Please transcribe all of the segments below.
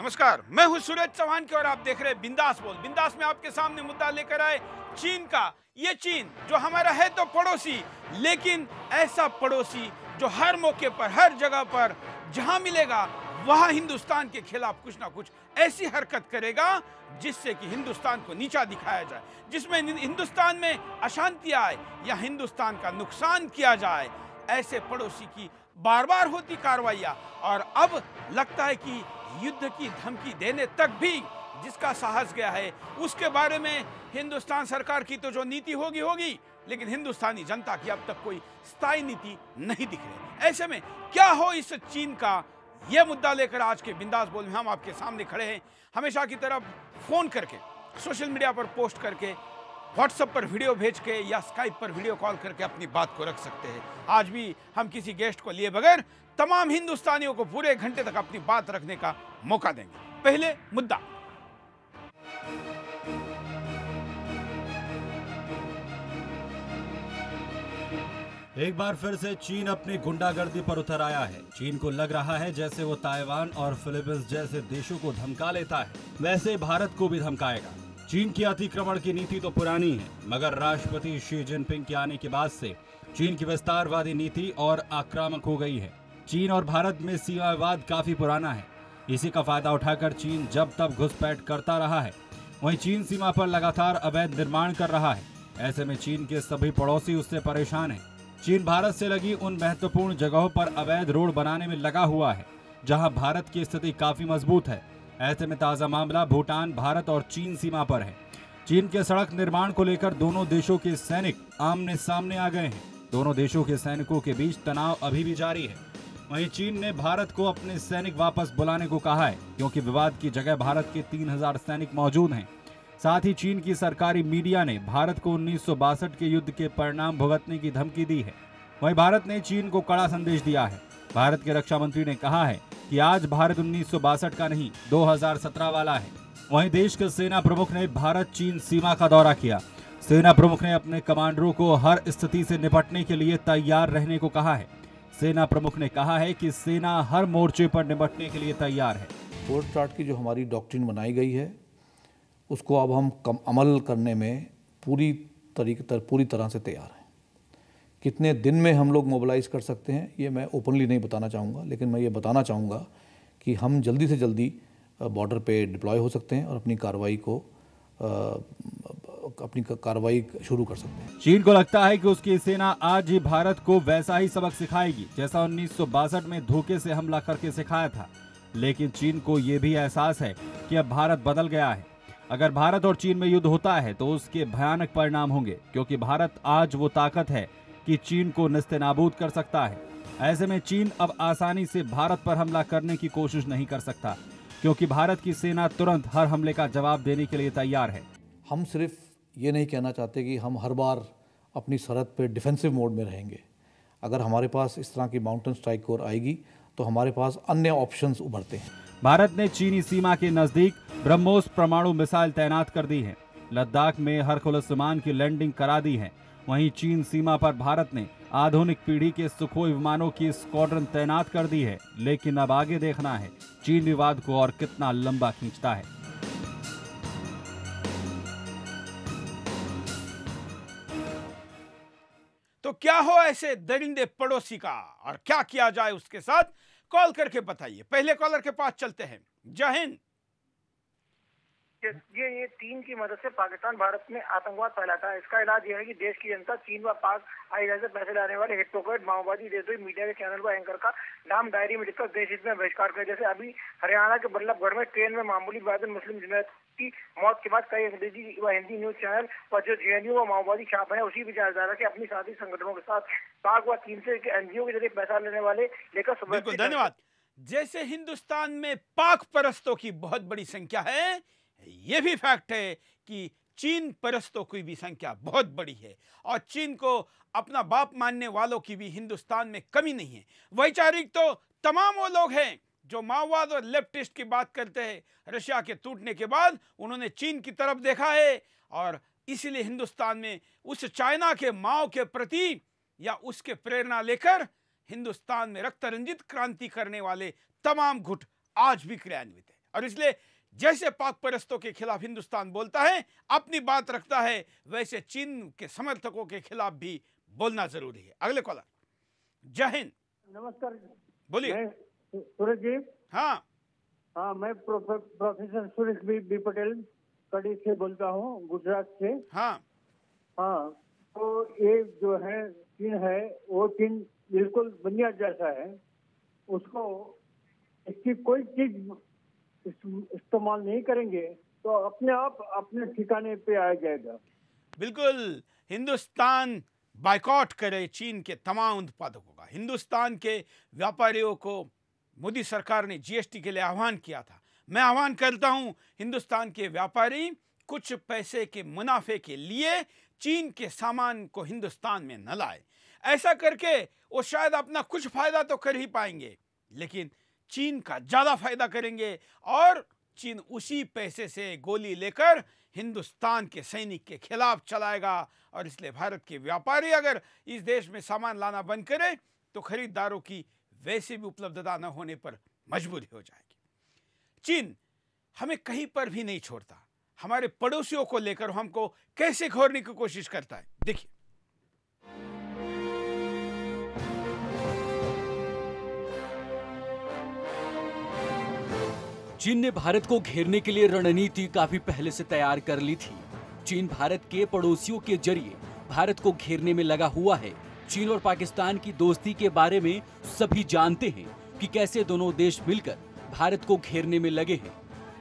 नमस्कार, मैं हूं सूरज चौहान की और आप देख रहे हैं बिंदास बोल। बिंदास में आपके सामने मुद्दा लेकर आए चीन का। ये चीन जो हमारा है तो पड़ोसी, लेकिन ऐसा पड़ोसी जो हर मौके पर, हर जगह पर जहां मिलेगा वहां हिंदुस्तान के खिलाफ कुछ ना कुछ ऐसी हरकत करेगा जिससे कि हिंदुस्तान को नीचा दिखाया जाए, जिसमें हिंदुस्तान में अशांति आए या हिंदुस्तान का नुकसान किया जाए। ऐसे पड़ोसी की बार बार होती कार्रवाइयां, और अब लगता है कि युद्ध की धमकी देने तक भी जिसका साहस गया है, उसके बारे में हिंदुस्तान सरकार की तो जो नीति होगी होगी, लेकिन हिंदुस्तानी जनता की अब तक कोई स्थायी नीति नहीं दिख रही। ऐसे में क्या हो इस चीन का, यह मुद्दा लेकर आज के बिंदास बोल में हम आपके सामने खड़े हैं। हमेशा की तरफ फोन करके, सोशल मीडिया पर पोस्ट करके, व्हाट्सएप पर वीडियो भेज के या स्काइप पर वीडियो कॉल करके अपनी बात को रख सकते हैं। आज भी हम किसी गेस्ट को लिए बगैर तमाम हिंदुस्तानियों को पूरे घंटे तक अपनी बात रखने का मौका देंगे। पहले मुद्दा। एक बार फिर से चीन अपनी गुंडागर्दी पर उतर आया है। चीन को लग रहा है जैसे वो ताइवान और फिलीपींस जैसे देशों को धमका लेता है, वैसे भारत को भी धमकाएगा। चीन की अतिक्रमण की नीति तो पुरानी है, मगर राष्ट्रपति शी जिनपिंग के आने के बाद से चीन की विस्तारवादी नीति और आक्रामक हो गई है। चीन और भारत में सीमा विवाद काफी पुराना है। इसी का फायदा उठाकर चीन जब तब घुसपैठ करता रहा है। वहीं चीन सीमा पर लगातार अवैध निर्माण कर रहा है। ऐसे में चीन के सभी पड़ोसी उससे परेशान हैं। चीन भारत से लगी उन महत्वपूर्ण जगहों पर अवैध रोड बनाने में लगा हुआ है जहां भारत की स्थिति काफी मजबूत है। ऐसे में ताजा मामला भूटान, भारत और चीन सीमा पर है। चीन के सड़क निर्माण को लेकर दोनों देशों के सैनिक आमने सामने आ गए हैं। दोनों देशों के सैनिकों के बीच तनाव अभी भी जारी है। वहीं चीन ने भारत को अपने सैनिक वापस बुलाने को कहा है, क्योंकि विवाद की जगह भारत के 3000 सैनिक मौजूद हैं। साथ ही चीन की सरकारी मीडिया ने भारत को 1962 के युद्ध के परिणाम भुगतने की धमकी दी है। वहीं भारत ने चीन को कड़ा संदेश दिया है। भारत के रक्षा मंत्री ने कहा है कि आज भारत 1962 का नहीं, 2017 वाला है। वहीं देश के सेना प्रमुख ने भारत चीन सीमा का दौरा किया। सेना प्रमुख ने अपने कमांडरों को हर स्थिति से निपटने के लिए तैयार रहने को कहा है। सेना प्रमुख ने कहा है कि सेना हर मोर्चे पर निपटने के लिए तैयार है। कोल्ड स्टार्ट की जो हमारी डॉक्ट्रिन बनाई गई है, उसको अब हम अमल करने में पूरी तरह से तैयार हैं। कितने दिन में हम लोग मोबिलाइज कर सकते हैं ये मैं ओपनली नहीं बताना चाहूँगा, लेकिन मैं ये बताना चाहूँगा कि हम जल्दी से जल्दी बॉर्डर पे डिप्लॉय हो सकते हैं और अपनी कार्रवाई शुरू कर सकते हैं। चीन को लगता है कि उसकी सेना आज ही भारत को वैसा ही सबक सिखाएगी जैसा 1962 में धोखे से हमला करके सिखाया था। लेकिन चीन को यह भी एहसास है कि अब भारत बदल गया है। अगर भारत और चीन में युद्ध होता है तो उसके भयानक परिणाम होंगे, क्योंकि भारत आज वो ताकत है कि चीन को नेस्तनाबूद कर सकता है। ऐसे में चीन अब आसानी से भारत पर हमला करने की कोशिश नहीं कर सकता, क्योंकि भारत की सेना तुरंत हर हमले का जवाब देने के लिए तैयार है। हम सिर्फ ये नहीं कहना चाहते कि हम हर बार अपनी सरहद पे डिफेंसिव मोड में रहेंगे। अगर हमारे पास इस तरह की माउंटेन स्ट्राइक कोर आएगी तो हमारे पास अन्य ऑप्शंस उभरते हैं। भारत ने चीनी सीमा के नजदीक ब्रह्मोस परमाणु मिसाइल तैनात कर दी है। लद्दाख में हरकुलस विमान की लैंडिंग करा दी है। वहीं चीन सीमा पर भारत ने आधुनिक पीढ़ी के सुखोई विमानों की स्क्वाड्रन तैनात कर दी है। लेकिन अब आगे देखना है चीन विवाद को और कितना लंबा खींचता है। तो क्या हो ऐसे दरिंदे पड़ोसी का, और क्या किया जाए उसके साथ, कॉल करके बताइए। पहले कॉलर के पास चलते हैं। जय हिंद। ये चीन की मदद से पाकिस्तान भारत में आतंकवाद फैलाता है। इसका इलाज यह है कि देश की जनता चीन व पाक आईएसआई से पैसे लाने वाले हिटोकेट माओवादी देशद्रोही मीडिया के चैनल व एंकर का नाम डायरी में लिखकर देश हित में बहिष्कार करे। जैसे अभी हरियाणा के बल्लभगढ़ में ट्रेन में मामूली वादन मुस्लिम जमात की मौत के बाद कई अंग्रेजी व हिंदी न्यूज चैनल पर जो जेएनयू व माओवादी छाप है, उसी विचारधारा के अपनी साथी संगठनों के साथ पाक व चीन से एनजीओ के जरिए पैसा लेने वाले लेकर। बिल्कुल, धन्यवाद। जैसे हिंदुस्तान में पाक परस्तों की बहुत बड़ी संख्या है, यह भी फैक्ट है कि चीन परस्तों की भी संख्या बहुत बड़ी है, और चीन को अपना बाप मानने वालों की भी हिंदुस्तान में कमी नहीं है। वैचारिक तो तमाम वो लोग हैं जो माओवाद और लेफ्टिस्ट की बात करते हैं। रशिया के टूटने के बाद उन्होंने चीन की तरफ देखा है, और इसीलिए हिंदुस्तान में उस चाइना के माओ के प्रति या उसके प्रेरणा लेकर हिंदुस्तान में रक्त रंजित क्रांति करने वाले तमाम गुट आज भी क्रियान्वित है। और इसलिए जैसे पाक परस्तों के खिलाफ हिंदुस्तान बोलता है, अपनी बात रखता है, वैसे चीन के समर्थकों के खिलाफ भी बोलना जरूरी है। अगले कॉलर। जय हिंद। नमस्कार। बोलिए। मैं सूरज जी। हाँ हाँ, मैं प्रोफेसर सुरेश बी पटेल कड़ी से बोलता हूँ, गुजरात से। हाँ हाँ, तो ये जो है चीन है, वो चीन बिल्कुल बुनियाद जैसा है। उसको इसकी कोई चीज इस्तेमाल नहीं करेंगे तो अपने आप अपने ठिकाने पे आ जाएगा। बिल्कुल, हिंदुस्तान बायकॉट करे चीन के तमाम उत्पादकों का। हिंदुस्तान के व्यापारियों को मोदी सरकार ने जीएसटी के लिए आह्वान किया था। मैं आह्वान करता हूं, हिंदुस्तान के व्यापारी कुछ पैसे के मुनाफे के लिए चीन के सामान को हिंदुस्तान में न लाए। ऐसा करके वो शायद अपना कुछ फायदा तो कर ही पाएंगे, लेकिन चीन का ज्यादा फायदा करेंगे और चीन उसी पैसे से गोली लेकर हिंदुस्तान के सैनिक के खिलाफ चलाएगा। और इसलिए भारत के व्यापारी अगर इस देश में सामान लाना बंद करें तो खरीदारों की वैसे भी उपलब्धता न होने पर मजबूरी हो जाएगी। चीन हमें कहीं पर भी नहीं छोड़ता। हमारे पड़ोसियों को लेकर हमको कैसे घोरने की कोशिश करता है, देखिए। चीन ने भारत को घेरने के लिए रणनीति काफी पहले से तैयार कर ली थी। चीन भारत के पड़ोसियों के जरिए भारत को घेरने में लगा हुआ है। चीन और पाकिस्तान की दोस्ती के बारे में सभी जानते हैं कि कैसे दोनों देश मिलकर भारत को घेरने में लगे हैं।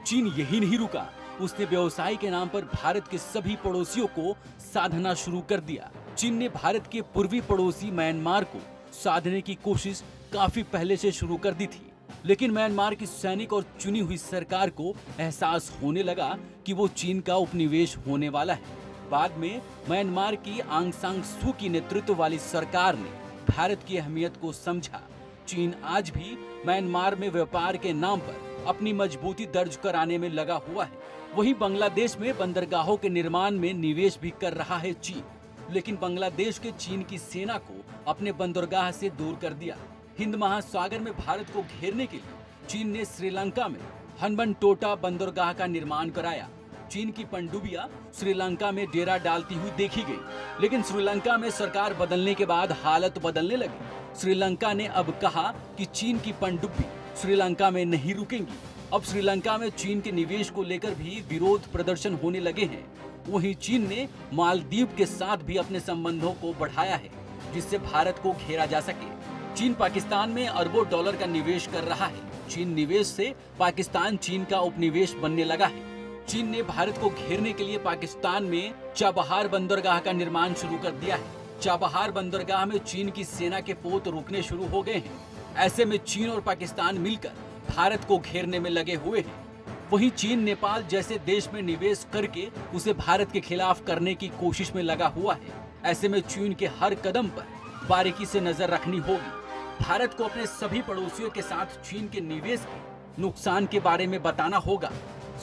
चीन यही नहीं रुका, उसने व्यवसाय के नाम पर भारत के सभी पड़ोसियों को साधना शुरू कर दिया। चीन ने भारत के पूर्वी पड़ोसी म्यांमार को साधने की कोशिश काफी पहले से शुरू कर दी थी, लेकिन म्यांमार की सैनिक और चुनी हुई सरकार को एहसास होने लगा कि वो चीन का उपनिवेश होने वाला है। बाद में म्यांमार की आंग सान सू की नेतृत्व वाली सरकार ने भारत की अहमियत को समझा। चीन आज भी म्यांमार में व्यापार के नाम पर अपनी मजबूती दर्ज कराने में लगा हुआ है। वहीं बांग्लादेश में बंदरगाहों के निर्माण में निवेश भी कर रहा है चीन, लेकिन बांग्लादेश के चीन की सेना को अपने बंदरगाह से दूर कर दिया। हिंद महासागर में भारत को घेरने के लिए चीन ने श्रीलंका में हम्बनटोटा बंदरगाह का निर्माण कराया। चीन की पनडुब्बियां श्रीलंका में डेरा डालती हुई देखी गई, लेकिन श्रीलंका में सरकार बदलने के बाद हालत बदलने लगी। श्रीलंका ने अब कहा कि चीन की पनडुब्बी श्रीलंका में नहीं रुकेंगी। अब श्रीलंका में चीन के निवेश को लेकर भी विरोध प्रदर्शन होने लगे हैं। वहीं चीन ने मालदीव के साथ भी अपने संबंधों को बढ़ाया है, जिससे भारत को घेरा जा सके। चीन पाकिस्तान में अरबों डॉलर का निवेश कर रहा है। चीन निवेश से पाकिस्तान चीन का उपनिवेश बनने लगा है। चीन ने भारत को घेरने के लिए पाकिस्तान में चाबहार बंदरगाह का निर्माण शुरू कर दिया है। चाबहार बंदरगाह में चीन की सेना के पोत रुकने शुरू हो गए हैं। ऐसे में चीन और पाकिस्तान मिलकर भारत को घेरने में लगे हुए हैं। वहीं चीन नेपाल जैसे देश में निवेश करके उसे भारत के खिलाफ करने की कोशिश में लगा हुआ है। ऐसे में चीन के हर कदम पर बारीकी से नजर रखनी होगी। भारत को अपने सभी पड़ोसियों के साथ चीन के निवेश के नुकसान के बारे में बताना होगा।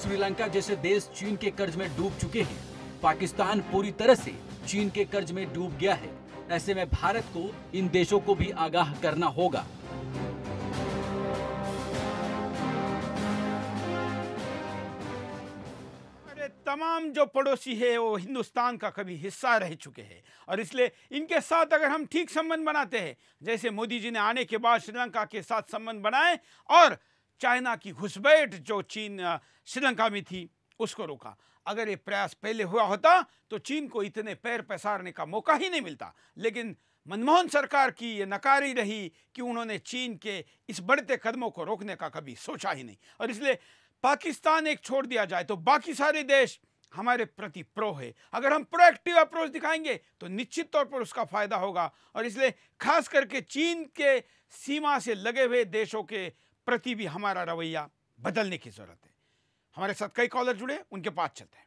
श्रीलंका जैसे देश चीन के कर्ज में डूब चुके हैं। पाकिस्तान पूरी तरह से चीन के कर्ज में डूब गया है। ऐसे में भारत को इन देशों को भी आगाह करना होगा। तमाम जो पड़ोसी है वो हिंदुस्तान का कभी हिस्सा रह चुके हैं और इसलिए इनके साथ अगर हम ठीक संबंध बनाते हैं, जैसे मोदी जी ने आने के बाद श्रीलंका के साथ संबंध बनाए और चाइना की घुसपैठ जो चीन श्रीलंका में थी उसको रोका। अगर ये प्रयास पहले हुआ होता तो चीन को इतने पैर पसारने का मौका ही नहीं मिलता। लेकिन मनमोहन सरकार की ये नकारी रही कि उन्होंने चीन के इस बढ़ते कदमों को रोकने का कभी सोचा ही नहीं। और इसलिए पाकिस्तान एक छोड़ दिया जाए तो बाकी सारे देश हमारे प्रति प्रो है। अगर हम प्रोएक्टिव अप्रोच दिखाएंगे तो निश्चित तौर पर उसका फायदा होगा। और इसलिए खास करके चीन के सीमा से लगे हुए देशों के प्रति भी हमारा रवैया बदलने की जरूरत है। हमारे साथ कई कॉलर जुड़े, उनके पास चलते हैं।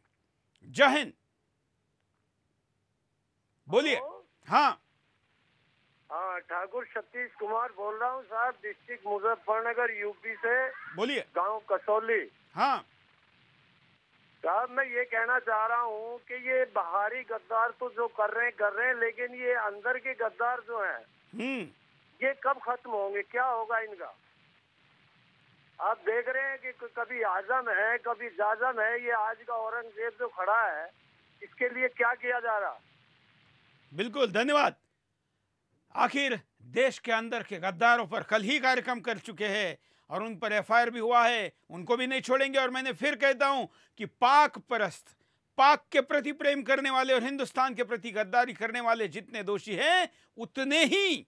जय हिंद। बोलिए। हाँ हाँ, ठाकुर सतीश कुमार बोल रहा हूँ साहब, डिस्ट्रिक्ट मुजफ्फरनगर यूपी से। बोलिए। गांव कसौली। हाँ साहब, मैं ये कहना चाह रहा हूँ कि ये बाहरी गद्दार तो जो कर रहे हैं, लेकिन ये अंदर के गद्दार जो हैं, ये कब खत्म होंगे, क्या होगा इनका? आप देख रहे हैं कि कभी आजम है, कभी जाजम है। ये आज का औरंगजेब जो खड़ा है, इसके लिए क्या किया जा रहा? बिल्कुल, धन्यवाद। आखिर देश के अंदर के गद्दारों पर कल ही कार्यक्रम कर चुके हैं और उन पर एफआईआर भी हुआ है, उनको भी नहीं छोड़ेंगे। और मैंने फिर कहता हूं कि पाक परस्त, पाक के प्रति प्रेम करने वाले और हिंदुस्तान के प्रति गद्दारी करने वाले जितने दोषी हैं, उतने ही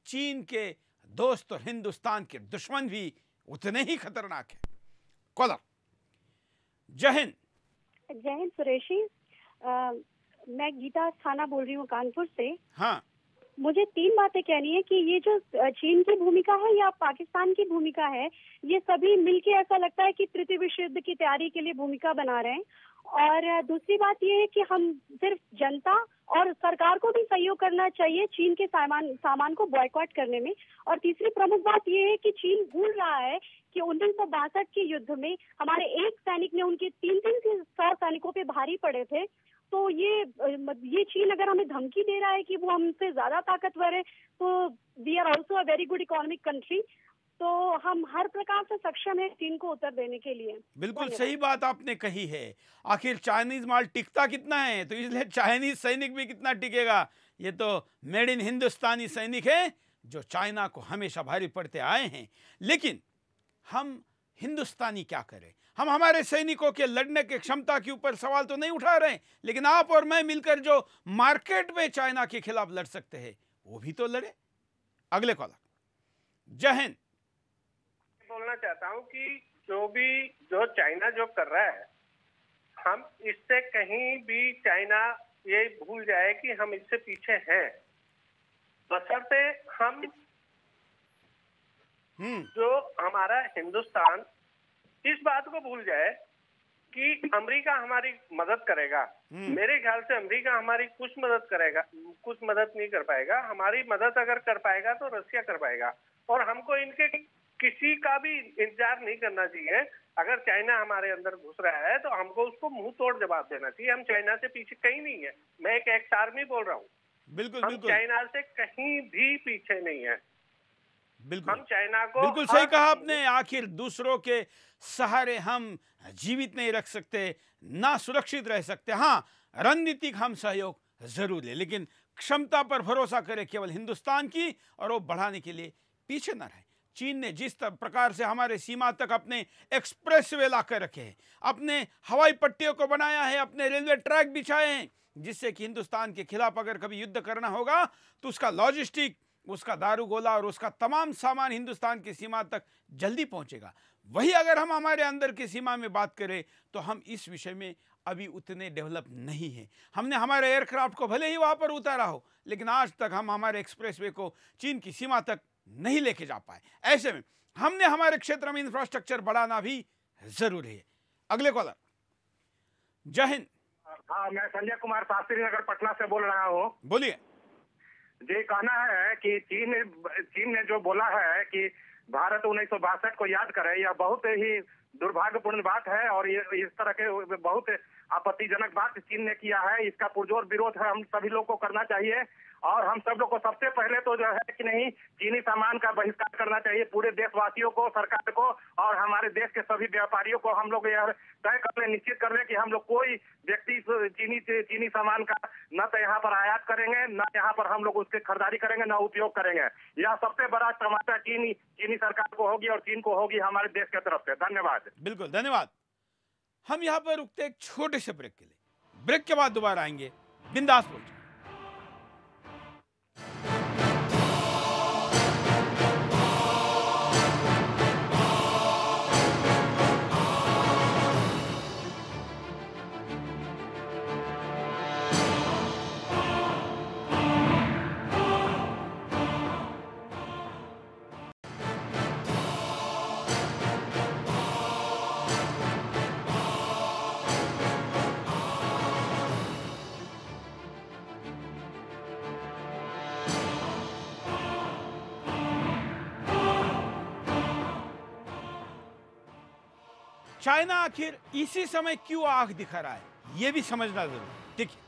चीन के दोस्त और हिंदुस्तान के दुश्मन भी उतने ही खतरनाक है। कॉलर, जय हिंद। जय हिंद सुरेशी। मैं गीता अस्थाना बोल रही हूँ कानपुर से। हाँ, मुझे 3 बातें कहनी है कि ये जो चीन की भूमिका है या पाकिस्तान की भूमिका है, ये सभी मिलके ऐसा लगता है कि तृतीय विश्व युद्ध की तैयारी के लिए भूमिका बना रहे हैं। और दूसरी बात ये है कि हम सिर्फ जनता और सरकार को भी सहयोग करना चाहिए चीन के सामान को बॉयकॉट करने में। और तीसरी प्रमुख बात ये है कि चीन भूल रहा है कि 1962 के युद्ध में हमारे एक सैनिक ने उनके 300 सैनिकों पे भारी पड़े थे। तो ये चीन अगर हमें धमकी दे रहा है कि वो हमसे ज्यादा ताकतवर है, तो we are also a very good economic country. तो हम हर प्रकार से सक्षम है चीन को उत्तर देने के लिए। बिल्कुल सही बात आपने कही है। आखिर चाइनीज माल टिकता कितना है, तो इसलिए चाइनीज सैनिक भी कितना टिकेगा। ये तो मेड इन हिंदुस्तानी सैनिक है जो चाइना को हमेशा भारी पड़ते आए हैं। लेकिन हम हिंदुस्तानी क्या करें? हम हमारे सैनिकों के लड़ने की क्षमता के ऊपर सवाल तो नहीं उठा रहे हैं, लेकिन आप और मैं मिलकर जो मार्केट में चाइना के खिलाफ लड़ सकते हैं वो भी तो लड़े। अगले कॉलर, जय हिंद। बोलना चाहता हूँ कि जो चाइना जो कर रहा है, हम इससे कहीं भी चाइना ये भूल जाए कि हम इससे पीछे हैं। बशर्ते हम जो हमारा हिंदुस्तान इस बात को भूल जाए कि अमेरिका हमारी मदद करेगा। मेरे ख्याल से अमेरिका हमारी कुछ मदद नहीं कर पाएगा। हमारी मदद अगर कर पाएगा तो रशिया कर पाएगा। और हमको इनके किसी का भी इंतजार नहीं करना चाहिए। अगर चाइना हमारे अंदर घुस रहा है तो हमको उसको मुंह तोड़ जवाब देना चाहिए। हम चाइना से पीछे कहीं नहीं है। मैं एक एक्स आर्मी बोल रहा हूँ। बिल्कुल हम बिल्कुल चाइना से कहीं भी पीछे नहीं है। बिल्कुल हम चाइना को बिल्कुल सही कहा आपने। आखिर दूसरों के सहारे हम जीवित नहीं रख सकते, ना सुरक्षित रह सकते। हाँ, रणनीतिक हम सहयोग जरूर ले, लेकिन क्षमता पर भरोसा करें केवल हिंदुस्तान की, और वो बढ़ाने के लिए पीछे न रहे। चीन ने जिस प्रकार से हमारे सीमा तक अपने एक्सप्रेसवे ला कर रखे हैं, अपने हवाई पट्टियों को बनाया है, अपने रेलवे ट्रैक बिछाए हैं, जिससे कि हिंदुस्तान के खिलाफ अगर कभी युद्ध करना होगा तो उसका लॉजिस्टिक, उसका दारू गोला और उसका तमाम सामान हिंदुस्तान की सीमा तक जल्दी पहुंचेगा। वही अगर हम हमारे अंदर की सीमा में बात करें तो हम इस विषय में अभी उतने डेवलप नहीं हैं। हमने हमारे एयरक्राफ्ट को भले ही वहां पर उतारा हो, लेकिन आज तक हम हमारे एक्सप्रेसवे को चीन की सीमा तक नहीं लेके जा पाए। ऐसे में हमने हमारे क्षेत्र में इंफ्रास्ट्रक्चर बढ़ाना भी जरूरी है। अगले कॉलर, जय हिंद। हाँ, मैं संजय कुमार शास्त्री नगर पटना से बोल रहा हूँ। बोलिए। जी, कहना है कि चीन ने जो बोला है कि भारत 1962 को याद करे, यह बहुत ही दुर्भाग्यपूर्ण बात है। और ये इस तरह के बहुत आपत्तिजनक बात चीन ने किया है। इसका पुरजोर विरोध है, हम सभी लोग को करना चाहिए। और हम सब लोग को सबसे पहले तो जो है कि नहीं, चीनी सामान का बहिष्कार करना चाहिए। पूरे देशवासियों को, सरकार को और हमारे देश के सभी व्यापारियों को हम लोग यह तय कर ले, निश्चित कर ले कि हम लोग कोई व्यक्ति चीनी सामान का न तो यहाँ पर आयात करेंगे, न यहाँ पर हम लोग उसकी खरीदारी करेंगे, न उपयोग करेंगे। यह सबसे बड़ा टमाटर चीनी सरकार को होगी और चीन को होगी हमारे देश की तरफ से। धन्यवाद। बिल्कुल धन्यवाद। हम यहाँ पर रुकते एक छोटे से ब्रेक के लिए। ब्रेक के बाद दोबारा आएंगे। बिंदास बोल। चाइना आखिर इसी समय क्यों आंख दिखा रहा है, यह भी समझना जरूरी है। देखिए,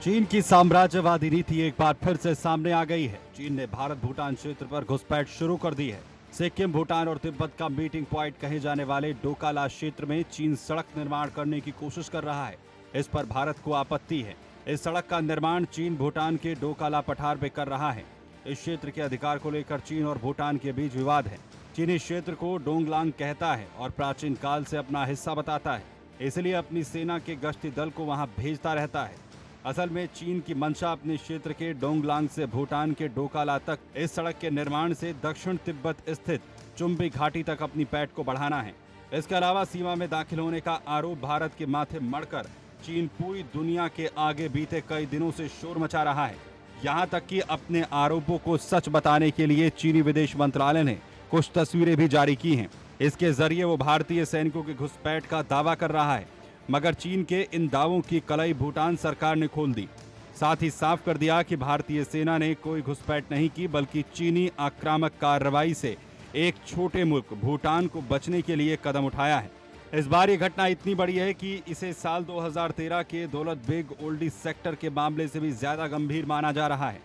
चीन की साम्राज्यवादी नीति एक बार फिर से सामने आ गई है। चीन ने भारत भूटान क्षेत्र पर घुसपैठ शुरू कर दी है। सिक्किम, भूटान और तिब्बत का मीटिंग पॉइंट कहे जाने वाले डोकाला क्षेत्र में चीन सड़क निर्माण करने की कोशिश कर रहा है। इस पर भारत को आपत्ति है। इस सड़क का निर्माण चीन भूटान के डोकाला पठार पे कर रहा है। इस क्षेत्र के अधिकार को लेकर चीन और भूटान के बीच विवाद है। चीन इस क्षेत्र को डोंगलांग कहता है और प्राचीन काल से अपना हिस्सा बताता है, इसलिए अपनी सेना के गश्ती दल को वहां भेजता रहता है। असल में चीन की मंशा अपने क्षेत्र के डोंगलांग से भूटान के डोकाला तक इस सड़क के निर्माण से दक्षिण तिब्बत स्थित चुम्बी घाटी तक अपनी पैठ को बढ़ाना है। इसके अलावा सीमा में दाखिल होने का आरोप भारत के माथे मढ़कर चीन पूरी दुनिया के आगे बीते कई दिनों से शोर मचा रहा है। यहाँ तक कि अपने आरोपों को सच बताने के लिए चीनी विदेश मंत्रालय ने कुछ तस्वीरें भी जारी की हैं। इसके जरिए वो भारतीय सैनिकों की घुसपैठ का दावा कर रहा है, मगर चीन के इन दावों की कलई भूटान सरकार ने खोल दी। साथ ही साफ कर दिया कि भारतीय सेना ने कोई घुसपैठ नहीं की, बल्कि चीनी आक्रामक कार्रवाई से एक छोटे मुल्क भूटान को बचने के लिए कदम उठाया है। इस बार ये घटना इतनी बड़ी है कि इसे साल 2013 के दौलत बेग ओल्डी सेक्टर के मामले से भी ज्यादा गंभीर माना जा रहा है।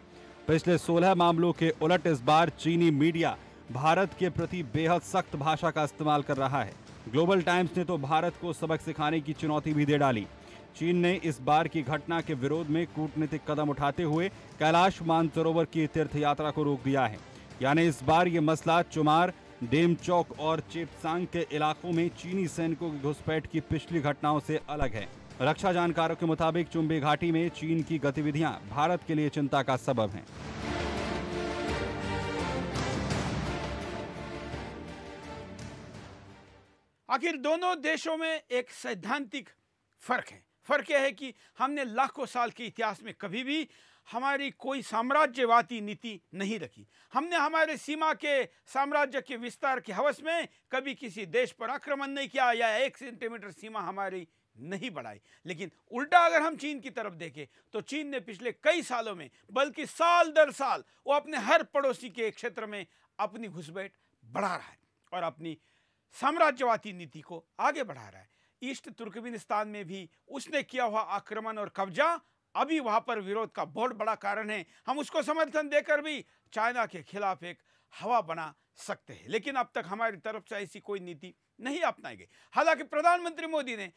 पिछले 16 मामलों के उलट इस बार चीनी मीडिया भारत के प्रति बेहद सख्त भाषा का इस्तेमाल कर रहा है। ग्लोबल टाइम्स ने तो भारत को सबक सिखाने की चुनौती भी दे डाली। चीन ने इस बार की घटना के विरोध में कूटनीतिक कदम उठाते हुए कैलाश मानसरोवर की तीर्थ यात्रा को रोक दिया है। यानी इस बार ये मसला चुमार, डेमचौक और चेपसांग के इलाकों में चीनी सैनिकों की घुसपैठ की पिछली घटनाओं से अलग है। रक्षा जानकारों के मुताबिक चुम्बी घाटी में चीन की गतिविधियां भारत के लिए चिंता का सबब हैं। आखिर दोनों देशों में एक सैद्धांतिक फर्क है। फर्क यह है कि हमने लाखों साल के इतिहास में कभी भी हमारी कोई साम्राज्यवादी नीति नहीं रखी। हमने हमारे सीमा के साम्राज्य के विस्तार के हवस में कभी किसी देश पर आक्रमण नहीं किया या 1 सेंटीमीटर सीमा हमारी नहीं बढ़ाई। लेकिन उल्टा अगर हम चीन की तरफ देखें तो चीन ने पिछले कई सालों में, बल्कि साल दर साल, वो अपने हर पड़ोसी के क्षेत्र में अपनी घुसपैठ बढ़ा रहा है और अपनी साम्राज्यवादी नीति को आगे बढ़ा रहा है। ईस्ट तुर्कमेनिस्तान में भी उसने किया हुआ आक्रमण और कब्जा अभी वहां पर विरोध का बहुत बड़ा कारण है। हम उसको समर्थन देकर भी चाइना के खिलाफ एक हवा बना सकते हैं, लेकिन अब तक हमारी तरफ से ऐसी कोई नीति नहीं अपनाई गई। हालांकि प्रधानमंत्री मोदी ने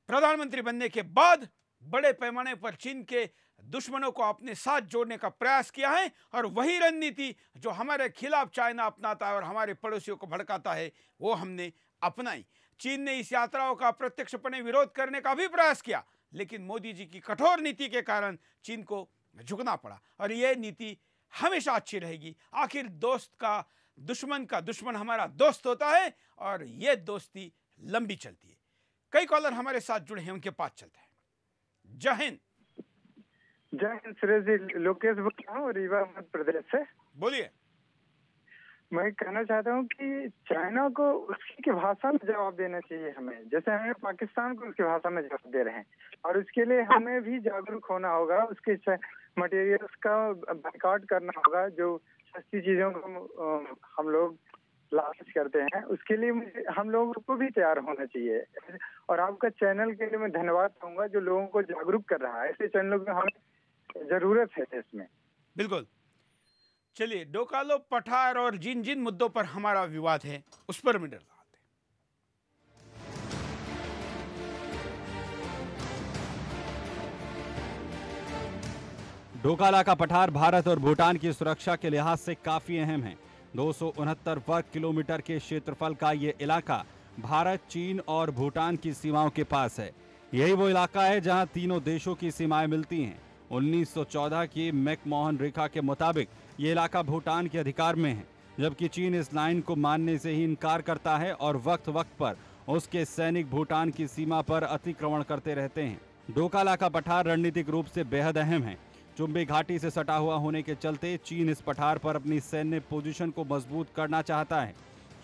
प्रधानमंत्री बनने के बाद बड़े पैमाने पर चीन के दुश्मनों को अपने साथ जोड़ने का प्रयास किया है और वही रणनीति जो हमारे खिलाफ चाइना अपनाता है और हमारे पड़ोसियों को भड़काता है, वो हमने अपनाई। चीन ने इस यात्राओं का प्रत्यक्षपणे विरोध करने का भी प्रयास किया, लेकिन मोदी जी की कठोर नीति के कारण चीन को झुकना पड़ा और यह नीति हमेशा अच्छी रहेगी। आखिर दोस्त का दुश्मन हमारा दोस्त होता है और यह दोस्ती लंबी चलती है। कई कॉलर हमारे साथ जुड़े हैं, उनके पास चलते हैं। जय हिंद। जय हिंद सुरेश जी, लोकेश बोल रहा हूँ रीवा मध्य प्रदेश से। बोलिए। मैं कहना चाहता हूँ कि चाइना को उसकी की भाषा में जवाब देना चाहिए हमें, जैसे हमें पाकिस्तान को उसकी भाषा में जवाब दे रहे हैं, और उसके लिए हमें भी जागरूक होना होगा। उसके मटेरियल्स का बाइकआउट करना होगा, जो सस्ती चीजों को हम लोग लालच करते हैं, उसके लिए हम लोगों को भी तैयार होना चाहिए। और आपका चैनल के लिए मैं धन्यवाद कहूँगा जो लोगों को जागरूक कर रहा है। ऐसे चैनलों की हमें जरूरत है इसमें। बिल्कुल। चलिए, डोकालो पठार और जिन जिन मुद्दों पर हमारा विवाद है उस पर मिनट लगाते हैं। डोकाला का पठार भारत और भूटान की सुरक्षा के लिहाज से काफी अहम है। 269 वर्ग किलोमीटर के क्षेत्रफल का ये इलाका भारत, चीन और भूटान की सीमाओं के पास है। यही वो इलाका है जहां तीनों देशों की सीमाएं मिलती हैं। 1914 की मैकमोहन रेखा के मुताबिक ये इलाका भूटान के अधिकार में है, जबकि चीन इस लाइन को मानने से ही इनकार करता है और वक्त वक्त पर उसके सैनिक भूटान की सीमा पर अतिक्रमण करते रहते हैं। डोकाला का पठार रणनीतिक रूप से बेहद अहम है। चुम्बी घाटी से सटा हुआ होने के चलते चीन इस पठार पर अपनी सैन्य पोजीशन को मजबूत करना चाहता है।